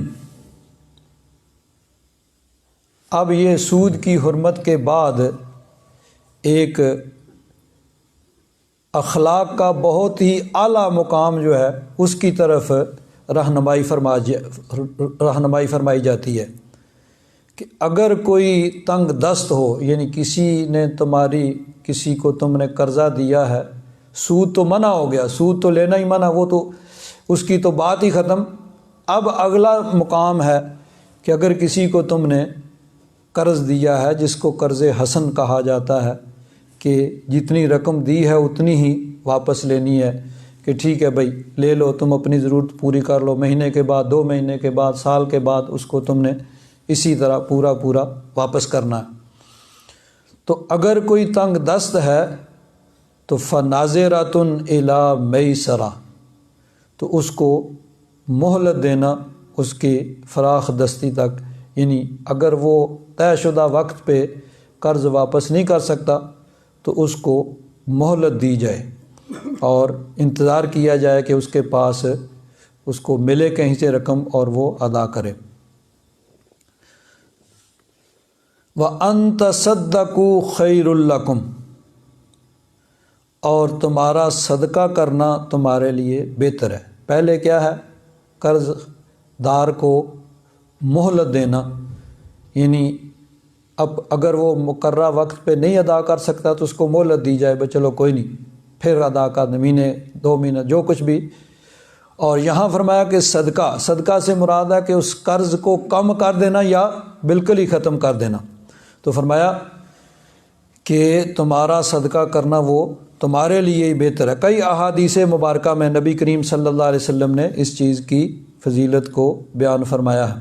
اب یہ سود کی حرمت کے بعد ایک اخلاق کا بہت ہی اعلیٰ مقام جو ہے اس کی طرف رہنمائی فرمائی جاتی ہے کہ اگر کوئی تنگ دست ہو، یعنی کسی نے کسی کو تم نے قرضہ دیا ہے، سود تو منع ہو گیا، سود تو لینا ہی منع، وہ تو اس کی تو بات ہی ختم۔ اب اگلا مقام ہے کہ اگر کسی کو تم نے قرض دیا ہے، جس کو قرض حسن کہا جاتا ہے، کہ جتنی رقم دی ہے اتنی ہی واپس لینی ہے، کہ ٹھیک ہے بھائی لے لو، تم اپنی ضرورت پوری کر لو، مہینے کے بعد، 2 مہینے کے بعد، سال کے بعد اس کو تم نے اسی طرح پورا واپس کرنا ہے۔ تو اگر کوئی تنگ دست ہے تو فَنَاظِرَةٌ إِلَىٰ مَيْسَرَةٍ، تو اس کو مہلت دینا اس کی فراخ دستی تک، یعنی اگر وہ طے شدہ وقت پہ قرض واپس نہیں کر سکتا تو اس کو مہلت دی جائے اور انتظار کیا جائے کہ اس کے پاس اس کو ملے کہیں سے رقم اور وہ ادا کرے۔ وَأَن تَصَدَّقُوا خَيْرٌ لَكُمْ، اور تمہارا صدقہ کرنا تمہارے لیے بہتر ہے۔ پہلے کیا ہے؟ قرض دار کو مہلت دینا، یعنی اب اگر وہ مقررہ وقت پہ نہیں ادا کر سکتا تو اس کو مہلت دی جائے، بس چلو کوئی نہیں، پھر ادا کر، مہینے 2 مہینے جو کچھ بھی۔ اور یہاں فرمایا کہ صدقہ سے مراد ہے کہ اس قرض کو کم کر دینا یا بالکل ہی ختم کر دینا۔ تو فرمایا کہ تمہارا صدقہ کرنا وہ تمہارے لیے ہی بہتر ہے۔ کئی احادیث مبارکہ میں نبی کریم صلی اللہ علیہ وسلم نے اس چیز کی فضیلت کو بیان فرمایا ہے۔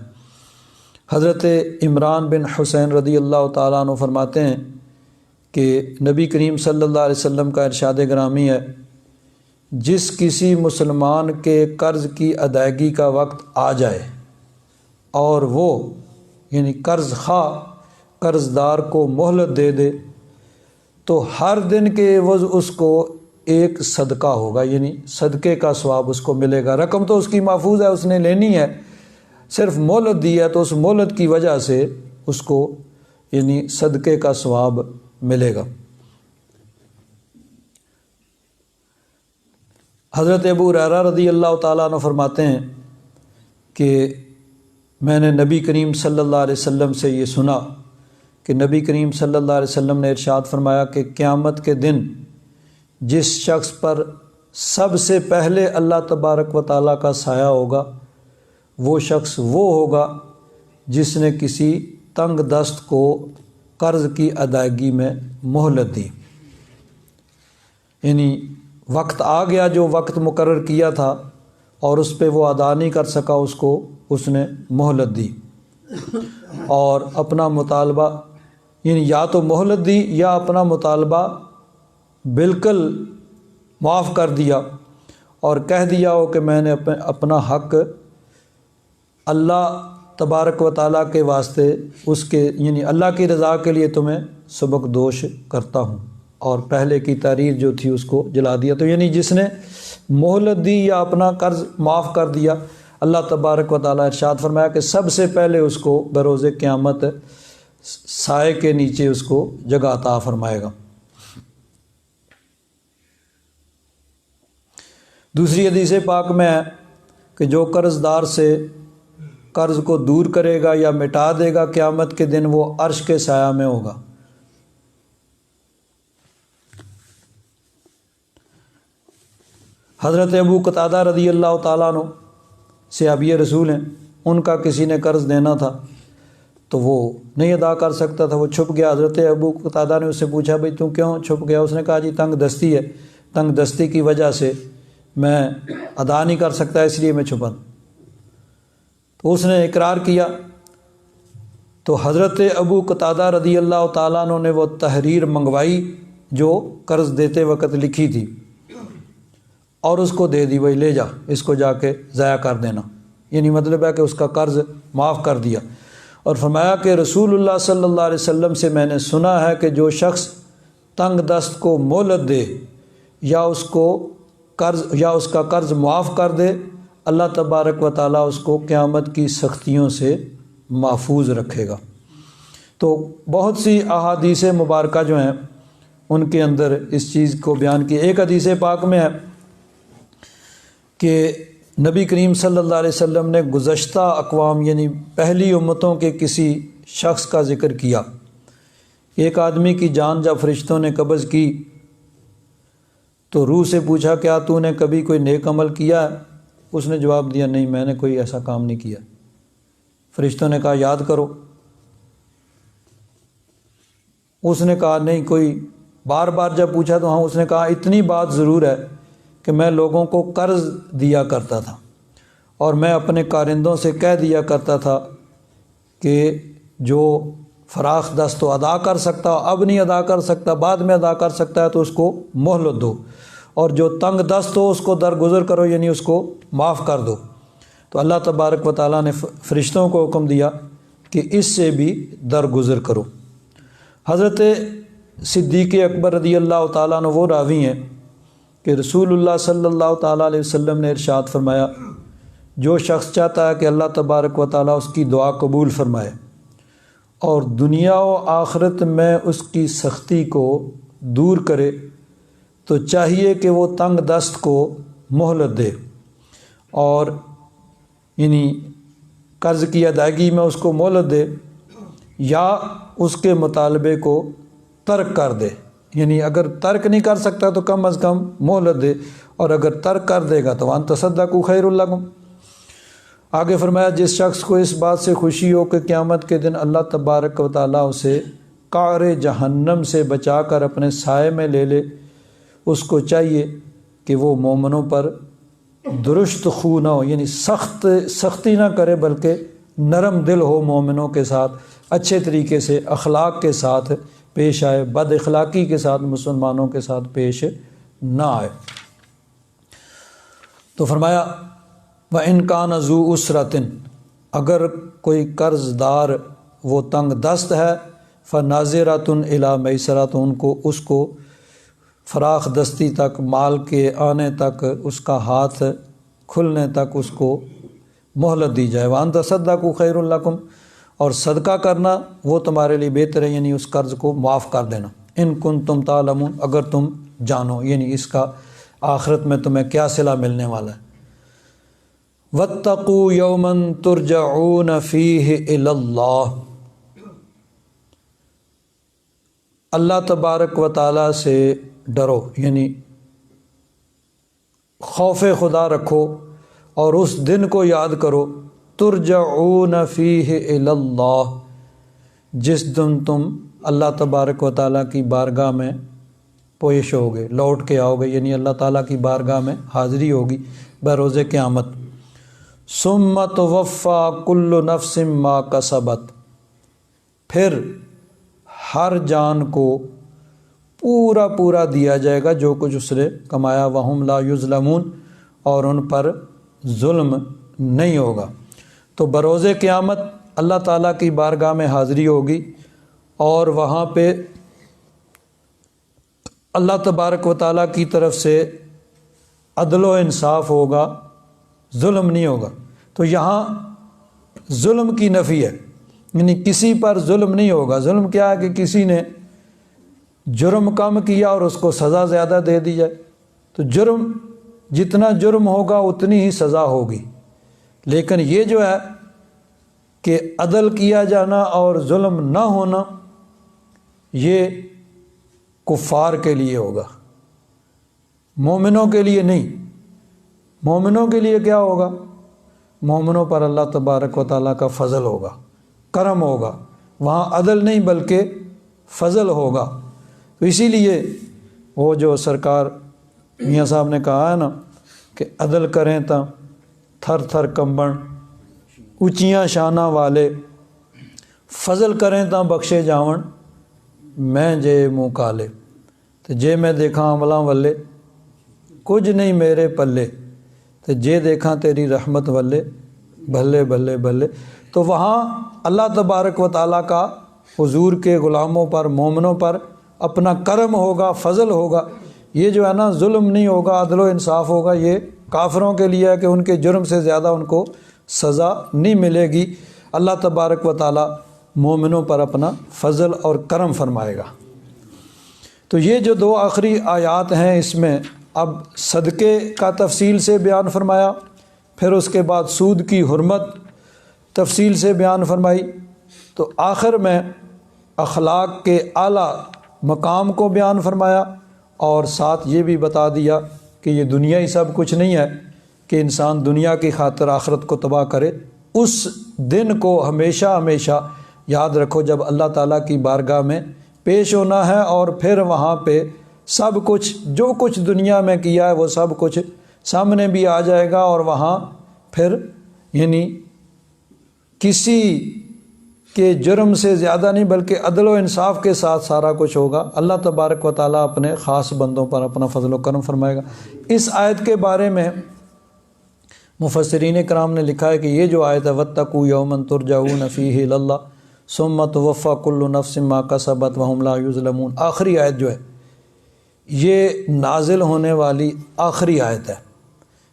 حضرت عمران بن حسین رضی اللہ تعالیٰ عنہ فرماتے ہیں کہ نبی کریم صلی اللہ علیہ وسلم کا ارشاد گرامی ہے، جس کسی مسلمان کے قرض کی ادائیگی کا وقت آ جائے اور وہ یعنی قرض خواہ قرض دار کو مہلت دے دے تو ہر دن کے عوض اس کو ایک صدقہ ہوگا، یعنی صدقے کا ثواب اس کو ملے گا۔ رقم تو اس کی محفوظ ہے، اس نے لینی ہے، صرف مہلت دی ہے تو اس مہلت کی وجہ سے اس کو یعنی صدقے کا ثواب ملے گا۔ حضرت ابو ہریرہ رضی اللہ تعالیٰ عنہ فرماتے ہیں کہ میں نے نبی کریم صلی اللہ علیہ وسلم سے یہ سنا کہ نبی کریم صلی اللہ علیہ وسلم نے ارشاد فرمایا کہ قیامت کے دن جس شخص پر سب سے پہلے اللہ تبارک و تعالیٰ کا سایہ ہوگا وہ شخص وہ ہوگا جس نے کسی تنگ دست کو قرض کی ادائیگی میں مہلت دی، یعنی وقت آ گیا جو وقت مقرر کیا تھا اور اس پہ وہ ادا نہیں کر سکا، اس کو اس نے مہلت دی اور اپنا مطالبہ یعنی یا تو مہلت دی یا اپنا مطالبہ بالکل معاف کر دیا اور کہہ دیا ہو کہ میں نے اپنا حق اللہ تبارک و تعالیٰ کے واسطے اس کے یعنی اللہ کی رضا کے لیے تمہیں سبک دوش کرتا ہوں، اور پہلے کی تحریر جو تھی اس کو جلا دیا۔ تو یعنی جس نے مہلت دی یا اپنا قرض معاف کر دیا، اللہ تبارک و تعالیٰ ارشاد فرمایا کہ سب سے پہلے اس کو بروز قیامت سائے کے نیچے اس کو جگہ عطا فرمائے گا۔ دوسری حدیث پاک میں ہے کہ جو قرض دار سے قرض کو دور کرے گا یا مٹا دے گا قیامت کے دن وہ عرش کے سایہ میں ہوگا۔ حضرت ابو قتادہ رضی اللہ تعالیٰ عنہ صحابی رسول ہیں، ان کا کسی نے قرض دینا تھا تو وہ نہیں ادا کر سکتا تھا، وہ چھپ گیا۔ حضرت ابو قتادہ نے اس سے پوچھا بھئی تو کیوں چھپ گیا؟ اس نے کہا جی تنگ دستی ہے، تنگ دستی کی وجہ سے میں ادا نہیں کر سکتا اس لیے میں چھپا۔ تو اس نے اقرار کیا تو حضرت ابو قتادہ رضی اللہ تعالیٰ عنہ نے وہ تحریر منگوائی جو قرض دیتے وقت لکھی تھی اور اس کو دے دی، بھائی لے جا، اس کو جا کے ضائع کر دینا، یعنی مطلب ہے کہ اس کا قرض معاف کر دیا۔ اور فرمایا کہ رسول اللہ صلی اللہ علیہ وسلم سے میں نے سنا ہے کہ جو شخص تنگ دست کو مہلت دے یا اس کا قرض معاف کر دے، اللہ تبارک و تعالیٰ اس کو قیامت کی سختیوں سے محفوظ رکھے گا۔ تو بہت سی احادیث مبارکہ جو ہیں ان کے اندر اس چیز کو بیان کی۔ ایک حدیث پاک میں ہے کہ نبی کریم صلی اللہ علیہ وسلم نے گزشتہ اقوام یعنی پہلی امتوں کے کسی شخص کا ذکر کیا۔ ایک آدمی کی جان جب فرشتوں نے قبض کی تو روح سے پوچھا کیا تو نے کبھی کوئی نیک عمل کیا ہے؟ اس نے جواب دیا نہیں، میں نے کوئی ایسا کام نہیں کیا۔ فرشتوں نے کہا یاد کرو، اس نے کہا نہیں کوئی، بار بار جب پوچھا تو ہاں، اس نے کہا اتنی بات ضرور ہے کہ میں لوگوں کو قرض دیا کرتا تھا اور میں اپنے کارندوں سے کہہ دیا کرتا تھا کہ جو فراخ دست تو ادا کر سکتا، اب نہیں ادا کر سکتا، بعد میں ادا کر سکتا ہے تو اس کو مہلت دو، اور جو تنگ دست ہو اس کو درگزر کرو، یعنی اس کو معاف کر دو۔ تو اللہ تبارک و تعالیٰ نے فرشتوں کو حکم دیا کہ اس سے بھی درگزر کرو۔ حضرت صدیق اکبر رضی اللہ تعالیٰ عنہ وہ راوی ہیں کہ رسول اللہ صلی اللہ تعالیٰ علیہ وسلم نے ارشاد فرمایا جو شخص چاہتا ہے کہ اللہ تبارک و تعالیٰ اس کی دعا قبول فرمائے اور دنیا و آخرت میں اس کی سختی کو دور کرے تو چاہیے کہ وہ تنگ دست کو مہلت دے اور یعنی قرض کی ادائیگی میں اس کو مہلت دے یا اس کے مطالبے کو ترک کر دے، یعنی اگر ترک نہیں کر سکتا تو کم از کم مہلت دے، اور اگر ترک کر دے گا تو وان تصدقوا خیر لکم۔ آگے فرمایا جس شخص کو اس بات سے خوشی ہو کہ قیامت کے دن اللہ تبارک و تعالیٰ اسے قعر جہنم سے بچا کر اپنے سائے میں لے لے، اس کو چاہیے کہ وہ مومنوں پر درست خو نہ ہو، یعنی سختی نہ کرے بلکہ نرم دل ہو مومنوں کے ساتھ، اچھے طریقے سے اخلاق کے ساتھ پیش آئے، بد اخلاقی کے ساتھ مسلمانوں کے ساتھ پیش نہ آئے۔ تو فرمایا وَإِن كَانَ ذُو عُسْرَةٍ، اگر کوئی قرض دار وہ تنگ دست ہے، فَنَاظِرَةٌ إِلَىٰ مَيْسَرَةٍ، تو اس کو فراخ دستی تک، مال کے آنے تک، اس کا ہاتھ کھلنے تک اس کو مہلت دی جائے۔ وَأَن تَصَدَّقُوا خَيْرٌ لَكُمْ، اور صدقہ کرنا وہ تمہارے لیے بہتر ہے، یعنی اس قرض کو معاف کر دینا۔ إِن كُنتُمْ تَعْلَمُونَ، اگر تم جانو، یعنی اس کا آخرت میں تمہیں کیا صلہ ملنے والا ہے۔ وَاتَّقُوا يَوْمًا تُرْجَعُونَ فِيهِ إِلَى اللَّهِ، اللہ تبارک و تعالیٰ سے ڈرو، یعنی خوف خدا رکھو اور اس دن کو یاد کرو، ترجعون فیہ الی اللہ، جس دن تم اللہ تبارک و تعالیٰ کی بارگاہ میں پیش ہوگے، لوٹ کے آؤ گے، یعنی اللہ تعالیٰ کی بارگاہ میں حاضری ہوگی بروز قیامت۔ ثم توفی کل نفس ما کسبت، پھر ہر جان کو پورا پورا دیا جائے گا جو کچھ اس نے کمایا، وہم لا یظلمون، اور ان پر ظلم نہیں ہوگا۔ تو بروز قیامت اللہ تعالیٰ کی بارگاہ میں حاضری ہوگی اور وہاں پہ اللہ تبارک و تعالیٰ کی طرف سے عدل و انصاف ہوگا، ظلم نہیں ہوگا۔ تو یہاں ظلم کی نفی ہے، یعنی کسی پر ظلم نہیں ہوگا۔ ظلم کیا ہے کہ کسی نے جرم کم کیا اور اس کو سزا زیادہ دے دی جائے، تو جرم جتنا جرم ہوگا اتنی ہی سزا ہوگی۔ لیکن یہ جو ہے کہ عدل کیا جانا اور ظلم نہ ہونا، یہ کفار کے لیے ہوگا، مومنوں کے لیے نہیں۔ مومنوں کے لیے کیا ہوگا؟ مومنوں پر اللہ تبارک و تعالیٰ کا فضل ہوگا، کرم ہوگا، وہاں عدل نہیں بلکہ فضل ہوگا۔ تو اسی لیے وہ جو سرکار میاں صاحب نے کہا ہے نا کہ عدل کریں تا تھر تھر کمبن اونچیاں شانہ والے، فضل کریں تا بخشے جاون میں جے منہ کالے، تو جے میں دیکھاں عملاں والے کچھ نہیں میرے پلے، تو جے دیکھاں تیری رحمت والے بھلے بھلے بھلے۔ تو وہاں اللہ تبارک و تعالیٰ کا حضور کے غلاموں پر، مومنوں پر اپنا کرم ہوگا، فضل ہوگا۔ یہ جو ہے نا ظلم نہیں ہوگا، عدل و انصاف ہوگا۔ یہ کافروں کے لیے ہے کہ ان کے جرم سے زیادہ ان کو سزا نہیں ملے گی۔ اللہ تبارک و تعالیٰ مومنوں پر اپنا فضل اور کرم فرمائے گا۔ تو یہ جو دو آخری آیات ہیں، اس میں اب صدقے کا تفصیل سے بیان فرمایا، پھر اس کے بعد سود کی حرمت تفصیل سے بیان فرمائی، تو آخر میں اخلاق کے اعلیٰ مقام کو بیان فرمایا، اور ساتھ یہ بھی بتا دیا کہ یہ دنیا ہی سب کچھ نہیں ہے کہ انسان دنیا کی خاطر آخرت کو تباہ کرے۔ اس دن کو ہمیشہ ہمیشہ یاد رکھو جب اللہ تعالیٰ کی بارگاہ میں پیش ہونا ہے، اور پھر وہاں پہ سب کچھ جو کچھ دنیا میں کیا ہے وہ سب کچھ سامنے بھی آ جائے گا، اور وہاں پھر یعنی کسی کے جرم سے زیادہ نہیں بلکہ عدل و انصاف کے ساتھ سارا کچھ ہوگا۔ اللہ تبارک و تعالیٰ اپنے خاص بندوں پر اپنا فضل و کرم فرمائے گا۔ اس آیت کے بارے میں مفسرین کرام نے لکھا ہے کہ یہ جو آیت ہے وَاتَّقُوا يَوْمًا تُرْجَعُونَ فِيهِ إِلَى اللَّهِ ثُمَّ تُوَفَّى كُلُّ نَفْسٍ مَا كَسَبَتْ وَهُمْ لَا يُظْلَمُونَ، آخری آیت جو ہے یہ نازل ہونے والی آخری آیت ہے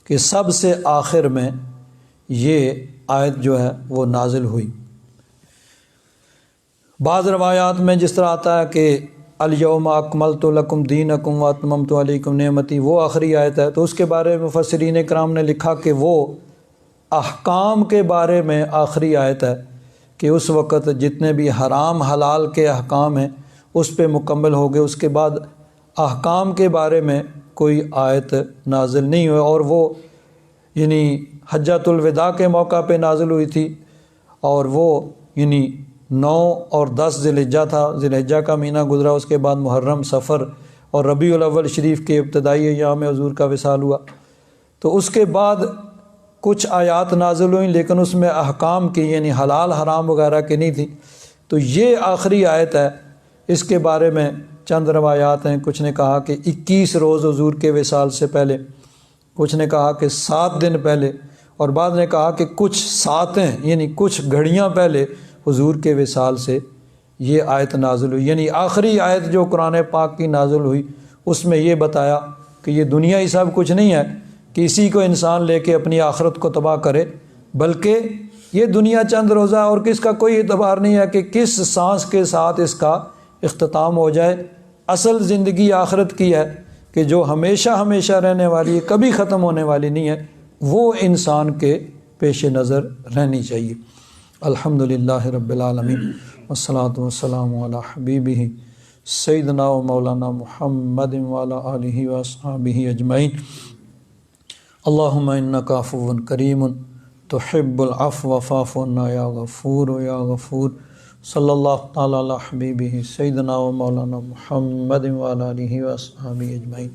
کہ سب سے آخر میں یہ آیت جو ہے وہ نازل ہوئی۔ بعض روایات میں جس طرح آتا ہے کہ الیوم اکملت لکم دینکم واتممت علیکم نعمتی، وہ آخری آیت ہے۔ تو اس کے بارے میں مفسرین کرام نے لکھا کہ وہ احکام کے بارے میں آخری آیت ہے، کہ اس وقت جتنے بھی حرام حلال کے احکام ہیں اس پہ مکمل ہو گئے۔ اس کے بعد احکام کے بارے میں کوئی آیت نازل نہیں ہوئی، اور وہ یعنی حجۃ الوداع کے موقع پہ نازل ہوئی تھی، اور وہ یعنی 9 اور 10 ذی الحجہ تھا، ذی الحجہ کا مہینہ گزرا، اس کے بعد محرم، صفر اور ربیع الاول شریف کے ابتدائی ایام میں حضور کا وصال ہوا۔ تو اس کے بعد کچھ آیات نازل ہوئیں لیکن اس میں احکام کی یعنی حلال حرام وغیرہ کی نہیں تھی. تو یہ آخری آیت ہے. اس کے بارے میں چند روایات ہیں. کچھ نے کہا کہ 21 روز حضور کے وصال سے پہلے، کچھ نے کہا کہ 7 دن پہلے، اور بعض نے کہا کہ کچھ ساعتیں یعنی کچھ گھڑیاں پہلے حضور کے وصال سے یہ آیت نازل ہوئی. یعنی آخری آیت جو قرآن پاک کی نازل ہوئی اس میں یہ بتایا کہ یہ دنیا ہی سب کچھ نہیں ہے کہ اسی کو انسان لے کے اپنی آخرت کو تباہ کرے، بلکہ یہ دنیا چند روزہ اور کس کا کوئی اعتبار نہیں ہے کہ کس سانس کے ساتھ اس کا اختتام ہو جائے. اصل زندگی آخرت کی ہے کہ جو ہمیشہ ہمیشہ رہنے والی ہے، کبھی ختم ہونے والی نہیں ہے، وہ انسان کے پیش نظر رہنی چاہیے. الحمدللہ رب العالمین والصلاۃ والسلام علی حبیبہ سیدنا و مولانا محمد وعلی آلہ واصحابہ اجمعین. اللہم انک عفو کریم تحب العفو فاعف عنا یا غفور یا غفور. صلی اللہ تعالی علی حبیبہ سیدنا و مولانا محمد وعلی آلہ واصحابہ اجمعین.